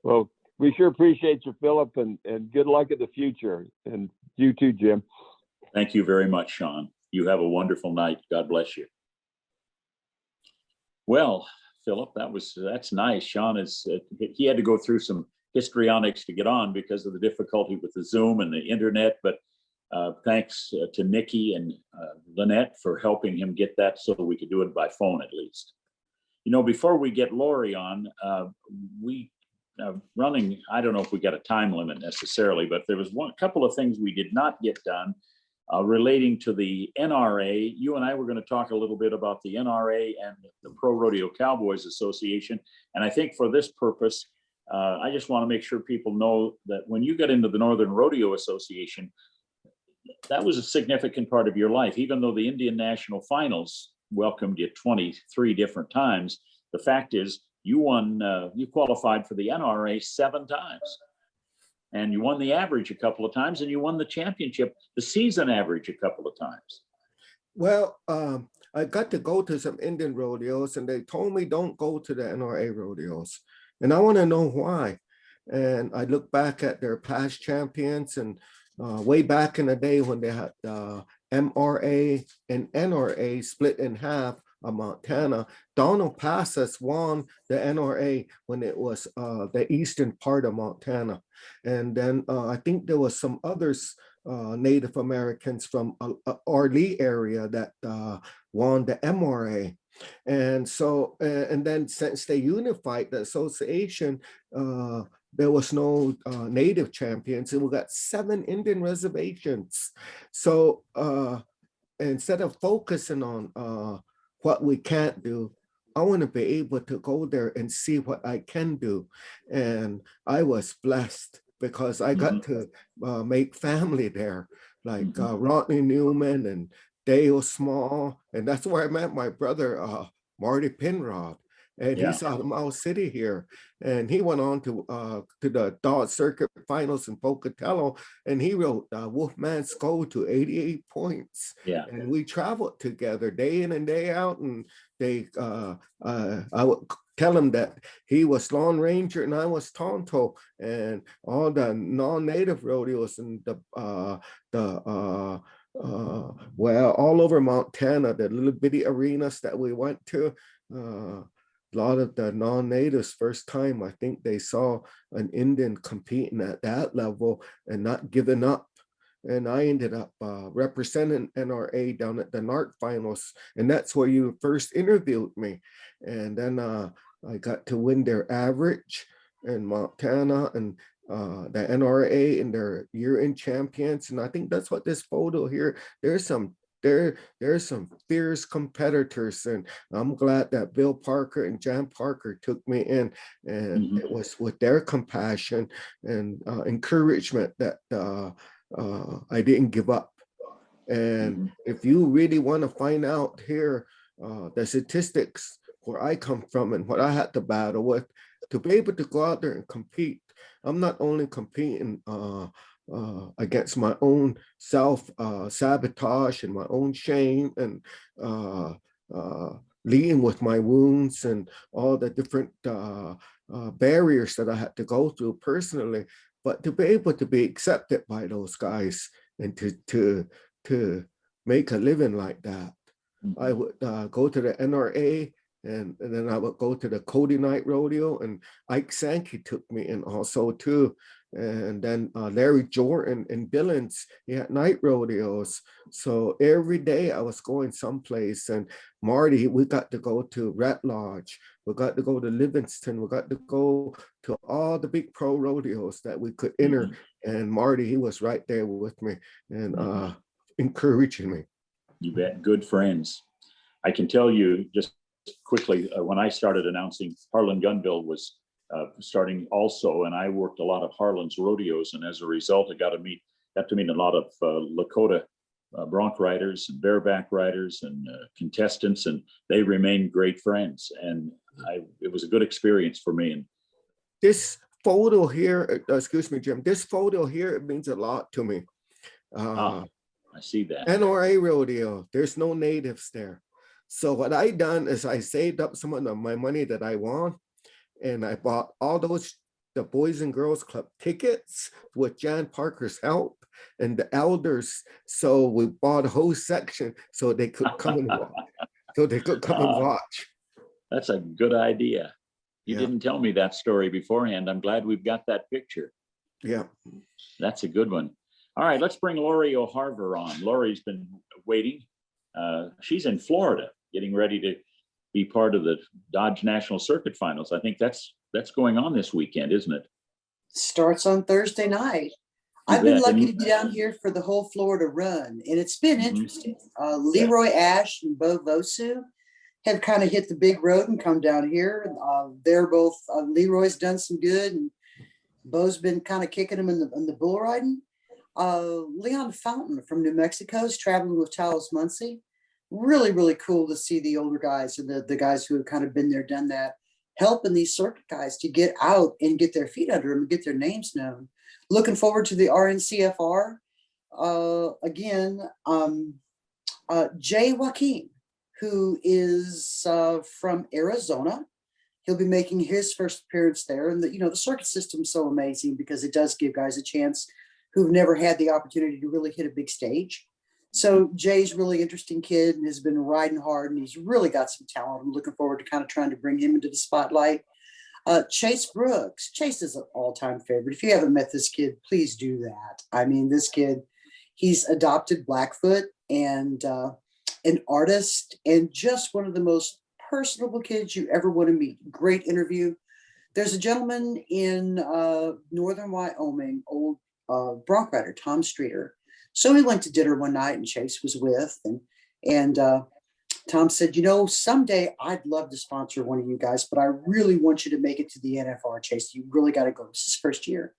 Well, we sure appreciate you, Phillip, and good luck in the future. And you too, Jim. Thank you very much, Sean. You have a wonderful night. God bless you. Well, Phillip, that's nice. Sean he had to go through some histrionics to get on because of the difficulty with the Zoom and the internet, but thanks to Nikki and Lynette for helping him get that so we could do it by phone at least. You know, before we get Lori on, we running, I don't know if we got a time limit necessarily, but there was a couple of things we did not get done relating to the NRA. You and I were going to talk a little bit about the NRA and the Pro Rodeo Cowboys Association. And I think for this purpose, I just want to make sure people know that when you got into the Northern Rodeo Association, that was a significant part of your life. Even though the Indian National Finals welcomed you 23 different times, the fact is you qualified for the NRA 7 times. And you won the average a couple of times, and you won the championship, the season average, a couple of times. Well, I got to go to some Indian rodeos, and they told me don't go to the NRA rodeos. And I want to know why. And I look back at their past champions, and way back in the day when they had MRA and NRA split in half of Montana, Donald Passas won the NRA when it was the eastern part of Montana. And then I think there was some others, Native Americans from our Lee area that won the MRA. And so, and then since they unified the association, there was no native champions, and we got 7 Indian reservations. So instead of focusing on what we can't do, I want to be able to go there and see what I can do. And I was blessed because I got to make family there, like Rodney Newman and Dale Small. And that's where I met my brother, Marty Penrod. And he's out of Mouse City here. And he went on to the Dodge Circuit Finals in Pocatello, and he wrote Wolfman's Code to 88 points. Yeah. And we traveled together day in and day out. And they, I would tell him that he was Lone Ranger and I was Tonto, and all the non-native rodeos and well, all over Montana, the little bitty arenas that we went to. A lot of the non-natives, first time I think they saw an Indian competing at that level and not giving up. And I ended up representing NRA down at the NARC finals, and that's where you first interviewed me. And then I got to win their average in Montana and the NRA in their year-end champions. And I think that's what this photo here, there's some fierce competitors, and I'm glad that Bill Parker and Jan Parker took me in, and it was with their compassion and encouragement that I didn't give up. And if you really want to find out here the statistics where I come from and what I had to battle with, to be able to go out there and compete, I'm not only competing against my own self-sabotage and my own shame and leading with my wounds and all the different barriers that I had to go through personally, but to be able to be accepted by those guys and to make a living like that. I would go to the NRA, and then I would go to the Cody Night Rodeo, and Ike Sankey took me in also too. And then Larry Jordan in Billings, he had night rodeos. So every day I was going someplace. And Marty, we got to go to Rat Lodge. We got to go to Livingston. We got to go to all the big pro rodeos that we could enter. And Marty, he was right there with me and encouraging me. You bet. Good friends. I can tell you just quickly, when I started announcing, Harlan Gunville was starting also, and I worked a lot of Harlan's rodeos, and as a result, I got to meet a lot of Lakota bronc riders and bareback riders and contestants, and they remained great friends, and it was a good experience for me. And this photo here, excuse me, Jim, this photo here, it means a lot to me. I see that. NRA rodeo, there's no natives there. So what I done is I saved up some of my money that I won, and I bought all the Boys and Girls Club tickets with Jan Parker's help and the elders. So we bought a whole section so they could come and watch. And watch. That's a good idea. You didn't tell me that story beforehand. I'm glad we've got that picture. Yeah. That's a good one. All right, let's bring Lori O'Harver on. Lori's been waiting. She's in Florida, getting ready to be part of the Dodge National Circuit Finals. I think that's going on this weekend, isn't it? Starts on Thursday night. You I've been bet. lucky to be down here for the whole Florida run, and it's been interesting. Leroy Ash and Bo Vosu have kind of hit the big road and come down here. They're both, Leroy's done some good, and Bo's been kind of kicking them in the bull riding. Leon Fountain from New Mexico is traveling with Talos Muncie. Really, really cool to see the older guys and the guys who have kind of been there, done that, helping these circuit guys to get out and get their feet under them and get their names known. Looking forward to the RNCFR. Jay Joaquin, who is from Arizona. He'll be making his first appearance there. And the circuit system's so amazing because it does give guys a chance who've never had the opportunity to really hit a big stage. So Jay's really interesting kid and has been riding hard, and he's really got some talent. I'm looking forward to kind of trying to bring him into the spotlight. Chase Brooks. Chase is an all-time favorite. If you haven't met this kid, please do that. I mean, this kid, he's adopted Blackfoot and an artist and just one of the most personable kids you ever want to meet. Great interview. There's a gentleman in northern Wyoming, old bronc rider, Tom Streeter. So we went to dinner one night and Chase was with, and Tom said, someday I'd love to sponsor one of you guys, but I really want you to make it to the NFR, Chase. You really got to go. This is his first year.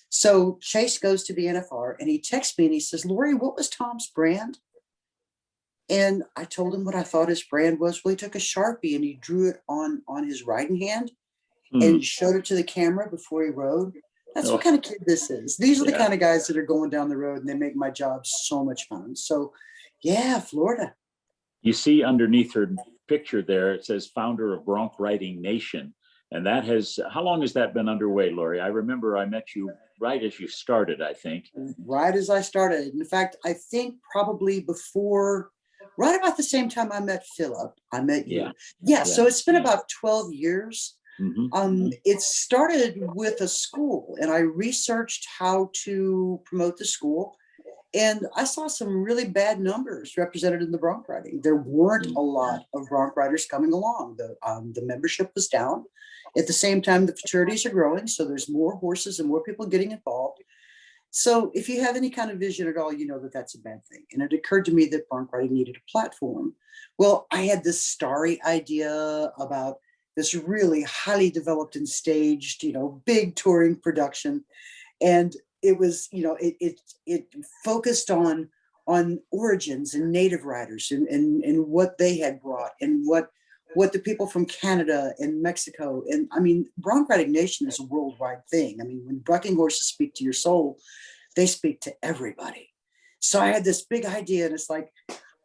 So Chase goes to the NFR and he texts me and he says, Lori, what was Tom's brand? And I told him what I thought his brand was. Well, he took a Sharpie and he drew it on his riding hand and showed it to the camera before he rode. That's what kind of kid this is. These are the kind of guys that are going down the road and they make my job so much fun. So yeah, Florida. You see underneath her picture there, it says founder of Bronc Riding Nation. And that has, how long has that been underway, Lori? I remember I met you right as you started, I think. Right as I started. In fact, I think probably before, right about the same time I met Phillip, I met you. Yeah. So it's been about 12 years. It started with a school and I researched how to promote the school. And I saw some really bad numbers represented in the bronc riding. There weren't a lot of bronc riders coming along. The membership was down. At the same time, the fraternities are growing, so there's more horses and more people getting involved. So if you have any kind of vision at all, you know that that's a bad thing. And it occurred to me that bronc riding needed a platform. Well, I had this starry idea about this really highly developed and staged, big touring production. And it was, it focused on origins and native riders and what they had brought and what the people from Canada and Mexico, and I mean, Bronc Riding Nation is a worldwide thing. I mean, when bucking horses speak to your soul, they speak to everybody. So I had this big idea and it's like,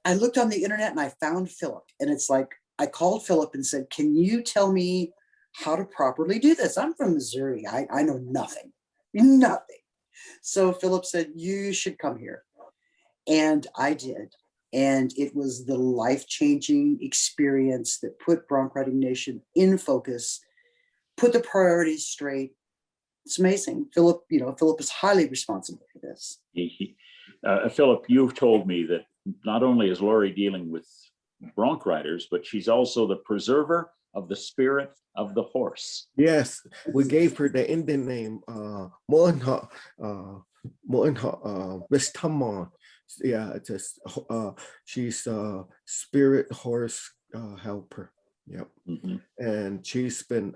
I looked on the internet and I found Phillip and it's like, I called Phillip and said, can you tell me how to properly do this? I'm from Missouri. I know nothing. So Phillip said, you should come here. And I did. And it was the life-changing experience that put Bronc Riding Nation in focus, put the priorities straight. It's amazing. Phillip is highly responsible for this. Phillip, you've told me that not only is Lori dealing with bronc riders, but she's also the preserver of the spirit of the horse. Yes, we gave her the Indian name, Moanha, Miss Tamon. Yeah, it's just she's a spirit horse helper. Yep. And she's been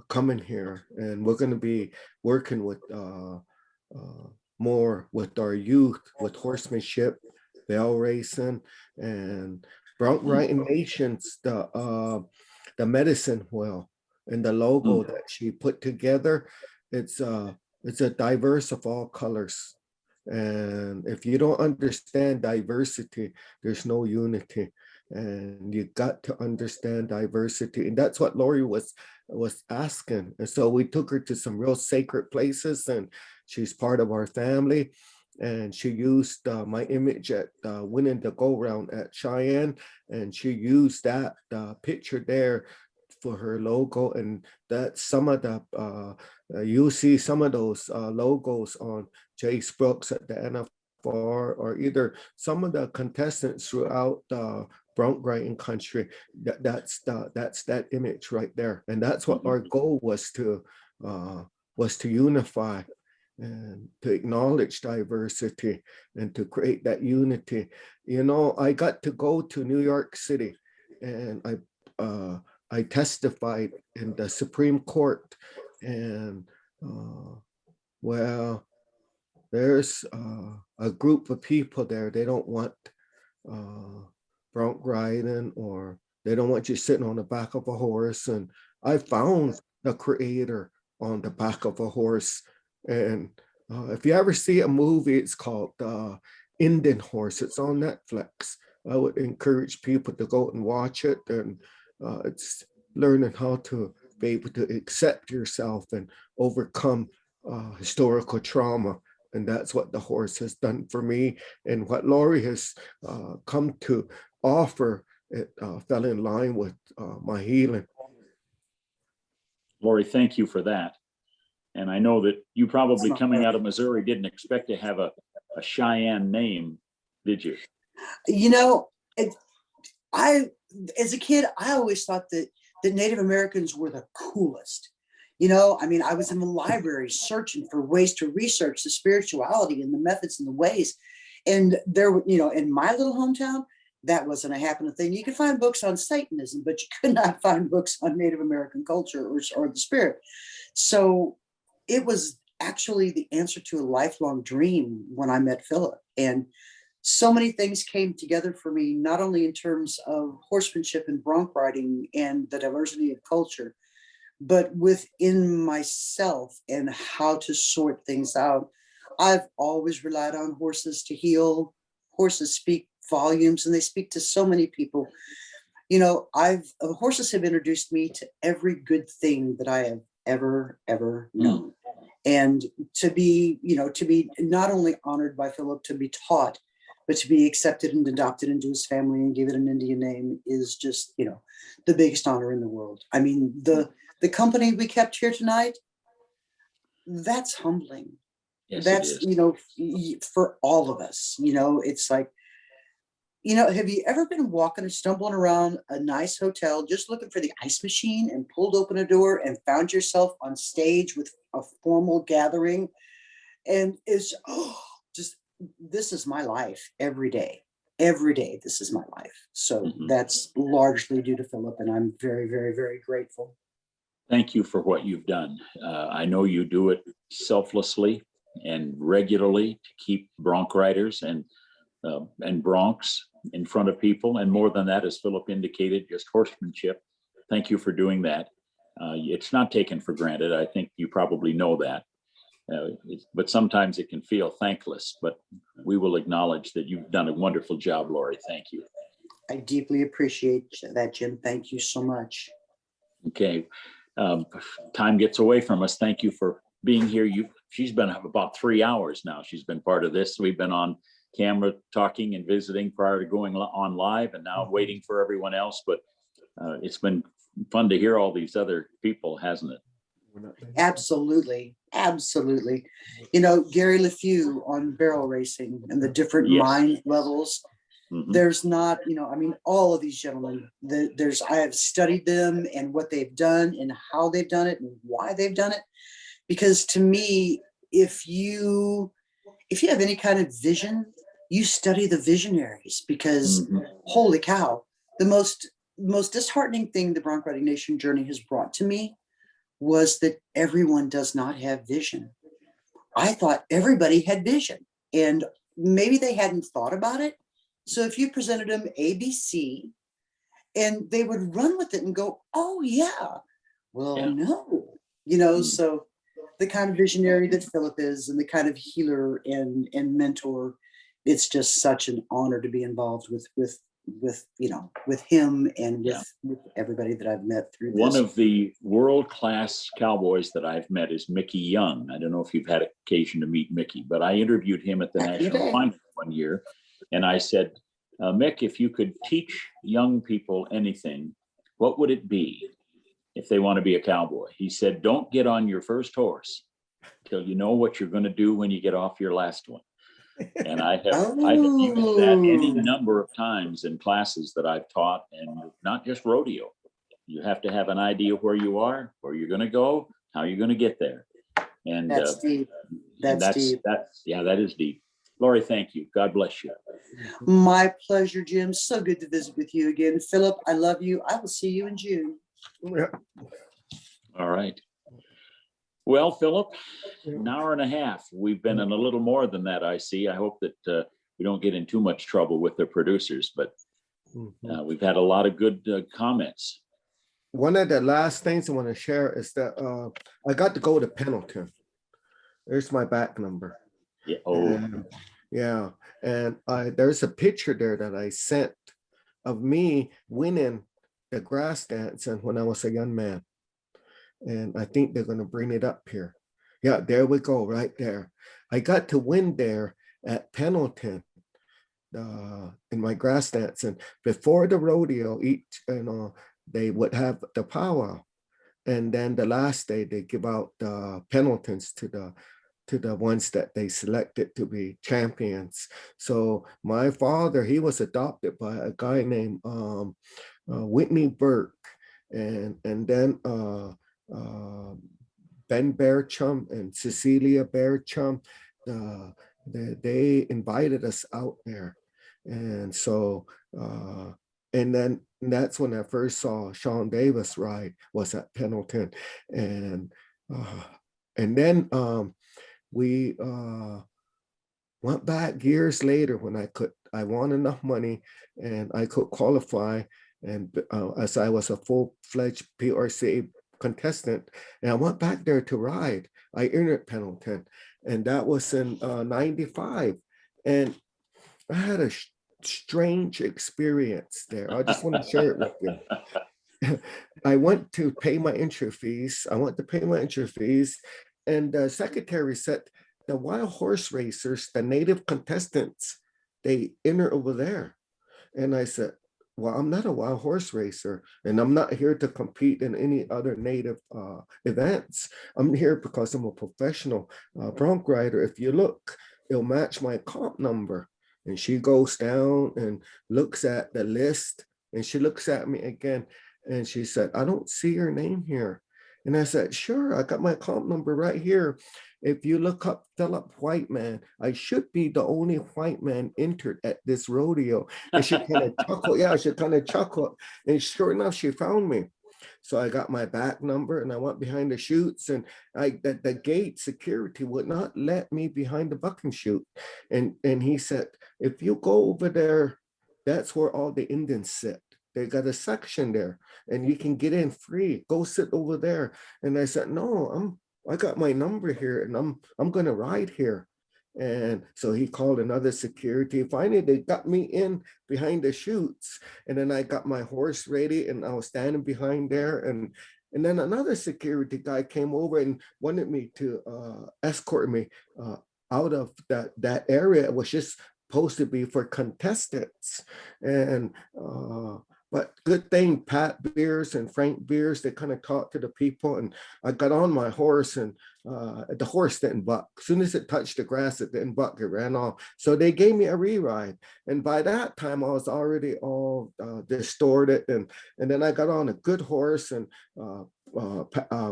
coming here, and we're going to be working with more with our youth with horsemanship, bell racing, and Bronc Riding Nations, the medicine wheel and the logo that she put together. It's a diverse of all colors. And if you don't understand diversity, there's no unity. And you got to understand diversity. And that's what Lori was asking. And so we took her to some real sacred places, and she's part of our family. And she used my image at winning the go-round at Cheyenne. And she used that picture there for her logo. And that some of the, you'll see some of those logos on Chase Brooks at the NFR, or either some of the contestants throughout the bronc riding country. That's that image right there. And that's what our goal was to unify and to acknowledge diversity and to create that unity. I got to go to New York City, and I testified in the Supreme Court, and well, there's a group of people there. They don't want bronc riding, or they don't want you sitting on the back of a horse. And I found the creator on the back of a horse. And if you ever see a movie, it's called Indian Horse. It's on Netflix. I would encourage people to go and watch it. And it's learning how to be able to accept yourself and overcome historical trauma. And that's what the horse has done for me. And what Lori has come to offer, it fell in line with my healing. Lori, thank you for that. And I know that you probably coming out of Missouri didn't expect to have a Cheyenne name, did you? You know, as a kid, I always thought that Native Americans were the coolest. You know, I mean, I was in the library searching for ways to research the spirituality and the methods and the ways. And there were, you know, in my little hometown, that wasn't a happening thing. You could find books on Satanism, but you could not find books on Native American culture or the spirit. So it was actually the answer to a lifelong dream when I met Phillip. And so many things came together for me, not only in terms of horsemanship and bronc riding and the diversity of culture, but within myself and how to sort things out. I've always relied on horses to heal. Horses speak volumes, and they speak to so many people. You know, horses have introduced me to every good thing that I have ever known. And to be not only honored by Phillip, to be taught, but to be accepted and adopted into his family and give it an Indian name is just, you know, the biggest honor in the world. I mean, the company we kept here tonight, that's humbling. Yes, that's, you know, for all of us, you know, it's like, you know, have you ever been walking or stumbling around a nice hotel just looking for the ice machine and pulled open a door and found yourself on stage with a formal gathering? And it's just, this is my life every day. Every day, this is my life. So that's largely due to Phillip, and I'm very, very, very grateful. Thank you for what you've done. I know you do it selflessly and regularly to keep bronc riders and broncs in front of people. And more than that, as Phillip indicated, just horsemanship. Thank you for doing that. It's not taken for granted. I think you probably know that. But sometimes it can feel thankless, but we will acknowledge that you've done a wonderful job, Lori. Thank you. I deeply appreciate that, Jim. Thank you so much. Okay. Time gets away from us. Thank you for being here. She's been about 3 hours now. She's been part of this. We've been on camera talking and visiting prior to going on live, and now waiting for everyone else. But it's been fun to hear all these other people, hasn't it? Absolutely. Absolutely. You know, Gary LeFew on barrel racing and the different mind levels. There's not, you know, I mean, all of these gentlemen, I have studied them and what they've done and how they've done it and why they've done it. Because to me, if you have any kind of vision, you study the visionaries, because holy cow, the most disheartening thing the bronc riding nation journey has brought to me was that everyone does not have vision. I thought everybody had vision, and maybe they hadn't thought about it. So if you presented them ABC, and they would run with it and go, oh yeah, well, no, you know, so the kind of visionary that Phillip is and the kind of healer and mentor, it's just such an honor to be involved with him and with everybody that I've met through this. One of the world-class cowboys that I've met is Mickey Young. I don't know if you've had occasion to meet Mickey, but I interviewed him at the National Final one year. And I said, Mick, if you could teach young people anything, what would it be if they want to be a cowboy? He said, don't get on your first horse till you know what you're going to do when you get off your last one. And I have used that any number of times in classes that I've taught, and not just rodeo. You have to have an idea where you are, where you're going to go, how you're going to get there. And that's deep. That's deep. That is deep. Lori, thank you. God bless you. My pleasure, Jim. So good to visit with you again. Phillip, I love you. I will see you in June. All right. Well, Phillip, an hour and a half. We've been in a little more than that, I see. I hope that we don't get in too much trouble with the producers, but we've had a lot of good comments. One of the last things I want to share is that I got to go to Pendleton. There's my back number. Yeah. Yeah, and there's a picture there that I sent of me winning the grass dancing when I was a young man. And I think they're gonna bring it up here. Yeah, there we go, right there. I got to win there at Pendleton in my grass dancing. Before the rodeo, each, they would have the powwow. And then the last day they give out the Pendletons to the ones that they selected to be champions. So my father, he was adopted by a guy named Whitney Burke, and then Ben Bearchum and Cecilia Bearchum. They invited us out there, and so and then that's when I first saw Sean Davis ride, was at Pendleton, and then we went back years later when I won enough money and I could qualify, and as I was a full-fledged PRCA contestant, and I went back there to ride. I entered Pendleton, and that was in 95, and I had a strange experience there. I just want to share it with you. I went to pay my entry fees. And the secretary said, the wild horse racers, the native contestants, they enter over there. And I said, well, I'm not a wild horse racer, and I'm not here to compete in any other native events. I'm here because I'm a professional bronc rider. If you look, it'll match my comp number. And she goes down and looks at the list, and she looks at me again, and she said, I don't see your name here. And I said, sure, I got my comp number right here. If you look up Phillip Whiteman, I should be the only white man entered at this rodeo. And she kind of chuckled. Yeah, she kind of chuckled. And sure enough, she found me. So I got my back number and I went behind the chutes, and the gate security would not let me behind the bucking chute. And he said, if you go over there, that's where all the Indians sit. They got a section there and you can get in free. Go sit over there. And I said, no, I got my number here and I'm gonna ride here. And so he called another security. Finally, they got me in behind the chutes, and then I got my horse ready and I was standing behind there. And then another security guy came over and wanted me to escort me out of that area. It was just supposed to be for contestants. And but good thing Pat Beers and Frank Beers, they kind of talked to the people, and I got on my horse, and the horse didn't buck. As soon as it touched the grass, it didn't buck, it ran off. So they gave me a re-ride. And by that time, I was already all distorted. And then I got on a good horse, and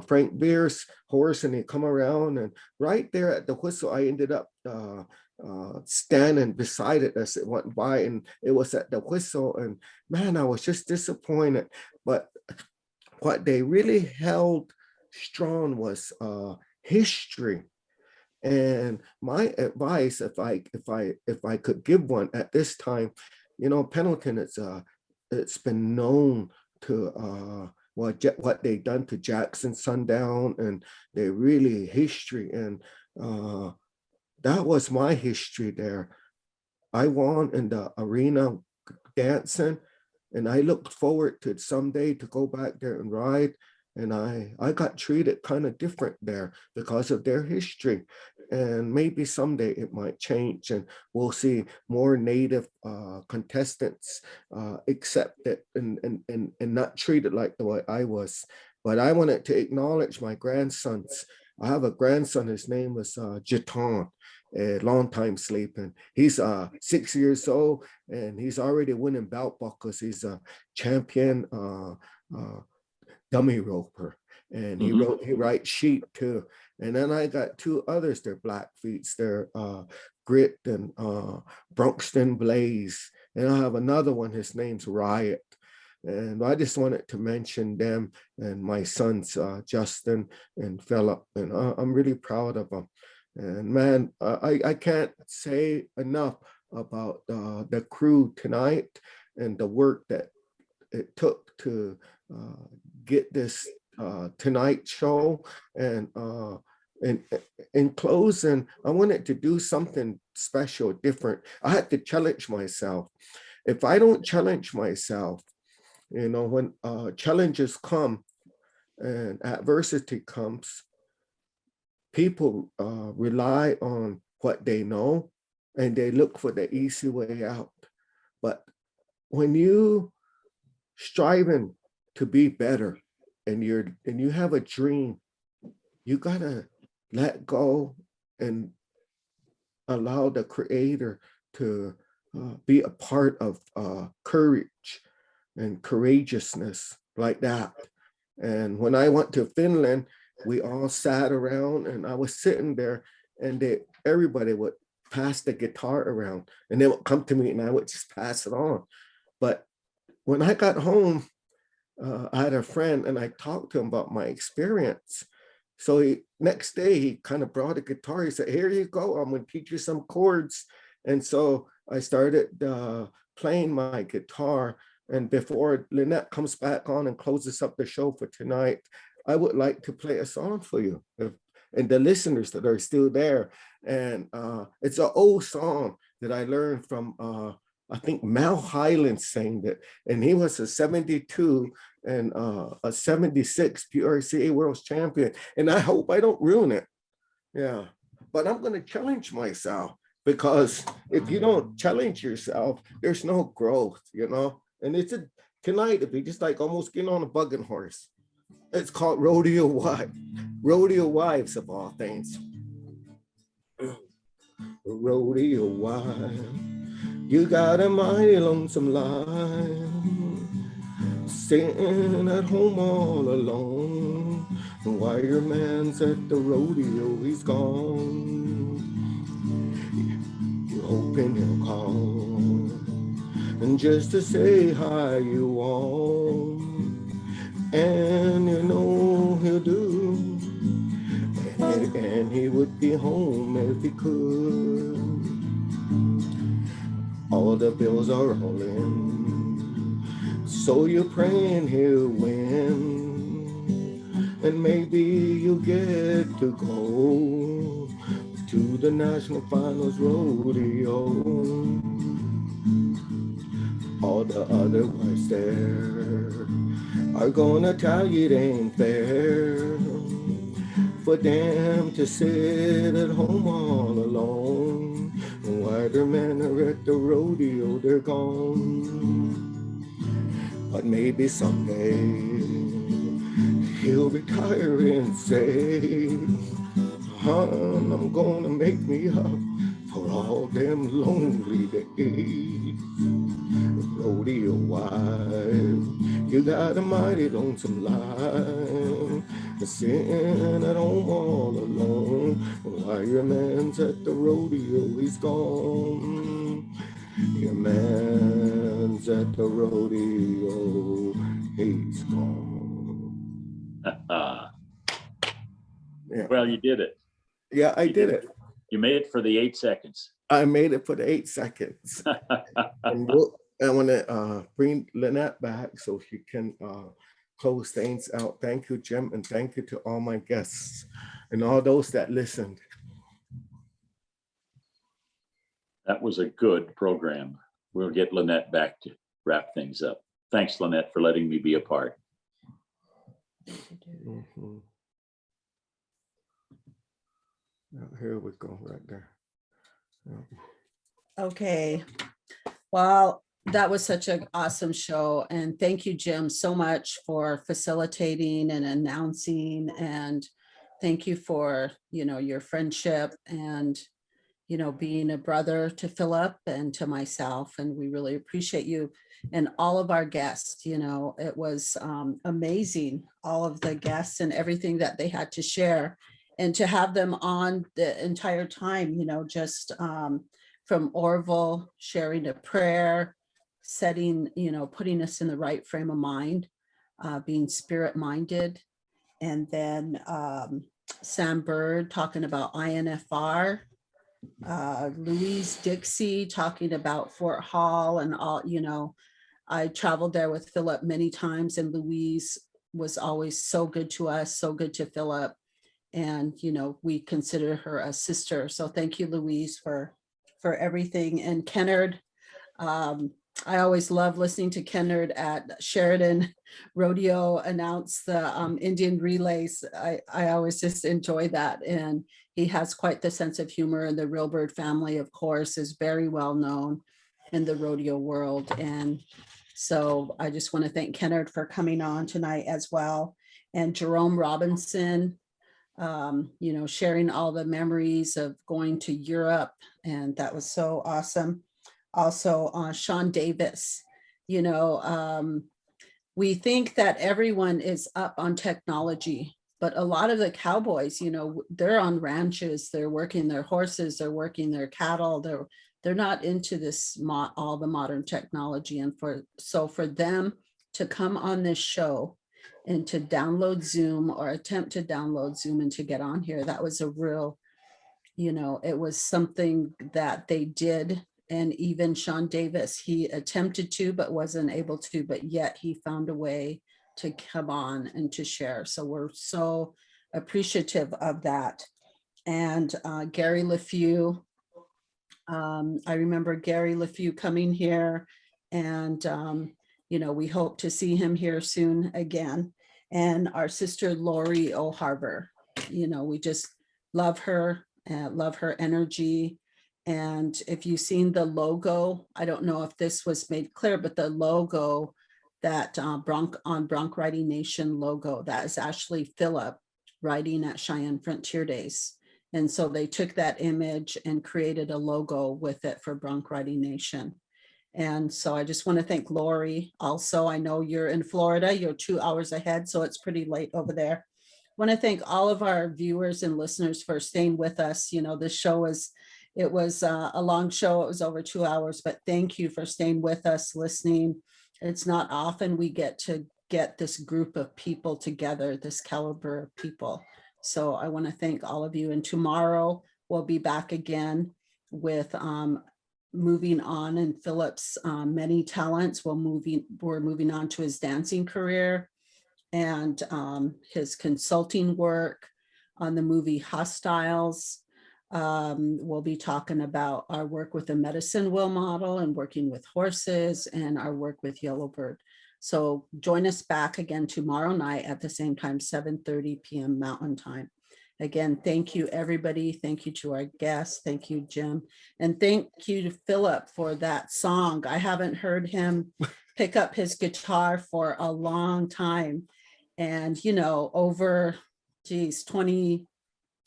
Frank Beers' horse, and he come around, and right there at the whistle, I ended up standing beside it as it went by, and it was at the whistle. And man, I was just disappointed. But what they really held strong was history. And my advice, if I could give one at this time, Pendleton, it's been known to what they done to Jackson Sundown, and they really history. And that was my history there. I won in the arena dancing, and I looked forward to someday to go back there and ride. And I got treated kind of different there because of their history. And maybe someday it might change, and we'll see more native contestants accepted and not treated like the way I was. But I wanted to acknowledge my grandsons. I have a grandson, his name was Jaton, a long time sleeping. He's 6 years old, and he's already winning belt buckles. He's a champion dummy roper, and he writes sheep too. And then I got two others, they're Blackfeets, they're Grit and Bronxton Blaze. And I have another one, his name's Riot. And I just wanted to mention them and my sons, Justin and Phillip. And I'm really proud of them. And man, I can't say enough about the crew tonight and the work that it took to get this tonight show. And And in closing, I wanted to do something special, different. I had to challenge myself. If I don't challenge myself, you know, when challenges come and adversity comes, people rely on what they know and they look for the easy way out. But when you striving to be better and you have a dream, you gotta let go and allow the creator to be a part of courage and courageousness like that. And when I went to Finland, we all sat around and I was sitting there and everybody would pass the guitar around and they would come to me and I would just pass it on. But when I got home, I had a friend and I talked to him about my experience. So next day he kind of brought a guitar. He said, here you go, I'm gonna teach you some chords. And so I started playing my guitar. And before Lynette comes back on and closes up the show for tonight, I would like to play a song for you and the listeners that are still there. And it's an old song that I learned from, I think Mal Highland sang it. And he was a 72 and a 76 PRCA World Champion. And I hope I don't ruin it. Yeah, but I'm gonna challenge myself, because if you don't challenge yourself, there's no growth, you know? And tonight, if you just like almost getting on a bugging horse, it's called Rodeo Wives. Rodeo Wives of all things. Rodeo wife, you got a mighty lonesome life, sitting at home all alone. And while your man's at the rodeo, he's gone. You're hoping he'll call, and just to say hi you want, and you know he'll do, and he would be home if he could. All the bills are all in, so you're praying he'll win, and maybe you'll get to go to the national finals rodeo. All the other wives there are gonna tell you it ain't fair for them to sit at home all alone. And while their men are at the rodeo, they're gone. But maybe someday he'll retire and say, hon, I'm gonna make me up for all them lonely days. Rodeo wife, you got a mighty lonesome life, sitting at home all alone. While your man's at the rodeo, he's gone. Your man's at the rodeo, he's gone. Yeah. Well, you did it. Yeah, I did it. You made it for the 8 seconds. I made it for the 8 seconds. And I want to bring Lynette back so she can close things out. Thank you, Jim, and thank you to all my guests and all those that listened. That was a good program. We'll get Lynette back to wrap things up. Thanks, Lynette, for letting me be a part. Mm-hmm. Here we go, right there. Yeah. Okay. Well, that was such an awesome show. And thank you, Jim, so much for facilitating and announcing. And thank you for, your friendship and, being a brother to Phillip and to myself. And we really appreciate you and all of our guests. It was amazing, all of the guests and everything that they had to share, and to have them on the entire time, just from Orville sharing a prayer, setting, putting us in the right frame of mind, being spirit-minded. And then Sam Bird talking about INFR, Louise Dixie talking about Fort Hall and all, I traveled there with Phillip many times, and Louise was always so good to us, so good to Phillip. And, you know, we consider her a sister. So thank you, Louise, for everything. And Kennard, I always love listening to Kennard at Sheridan Rodeo announce the Indian relays. I always just enjoy that. And he has quite the sense of humor. And the Real Bird family, of course, is very well known in the rodeo world. And so I just want to thank Kennard for coming on tonight as well. And Jerome Robinson, you know, sharing all the memories of going to Europe. And that was so awesome. Also, Sean Davis, you know, we think that everyone is up on technology, but a lot of the cowboys, you know, they're on ranches, they're working their horses, they're working their cattle, they're not into this all the modern technology. And so for them to come on this show and to download Zoom or attempt to download Zoom and to get on here, that was a real, you know, it was something that they did. And even Sean Davis, he attempted to, but wasn't able to, but yet he found a way to come on and to share. So we're so appreciative of that. And Gary LeFew, I remember Gary LeFew coming here, and, you know, we hope to see him here soon again. And our sister Lori O'Harver, you know, we just love her energy. And if you've seen the logo, I don't know if this was made clear, but the logo that Bronc Riding Nation logo, that is actually Phillip riding at Cheyenne Frontier Days. And so they took that image and created a logo with it for Bronc Riding Nation. And so I just want to thank Lori. Also, I know you're in Florida, you're 2 hours ahead, so it's pretty late over there. I want to thank all of our viewers and listeners for staying with us. You know, this show was a long show. It was over 2 hours, but thank you for staying with us, listening. It's not often we get to get this group of people together, this caliber of people. So I want to thank all of you. And tomorrow we'll be back again with moving on in Phillip's many talents. We're moving on to his dancing career and his consulting work on the movie Hostiles. We'll be talking about our work with the medicine wheel model and working with horses and our work with Yellowbird. So join us back again tomorrow night at the same time, 7:30 p.m. Mountain Time. Again, thank you, everybody. Thank you to our guests. Thank you, Jim. And thank you to Phillip for that song. I haven't heard him pick up his guitar for a long time. And, you know, over, 20,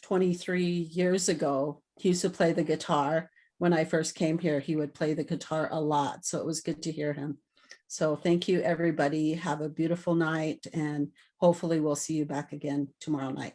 23 years ago, he used to play the guitar. When I first came here, he would play the guitar a lot. So it was good to hear him. So thank you, everybody. Have a beautiful night, and hopefully we'll see you back again tomorrow night.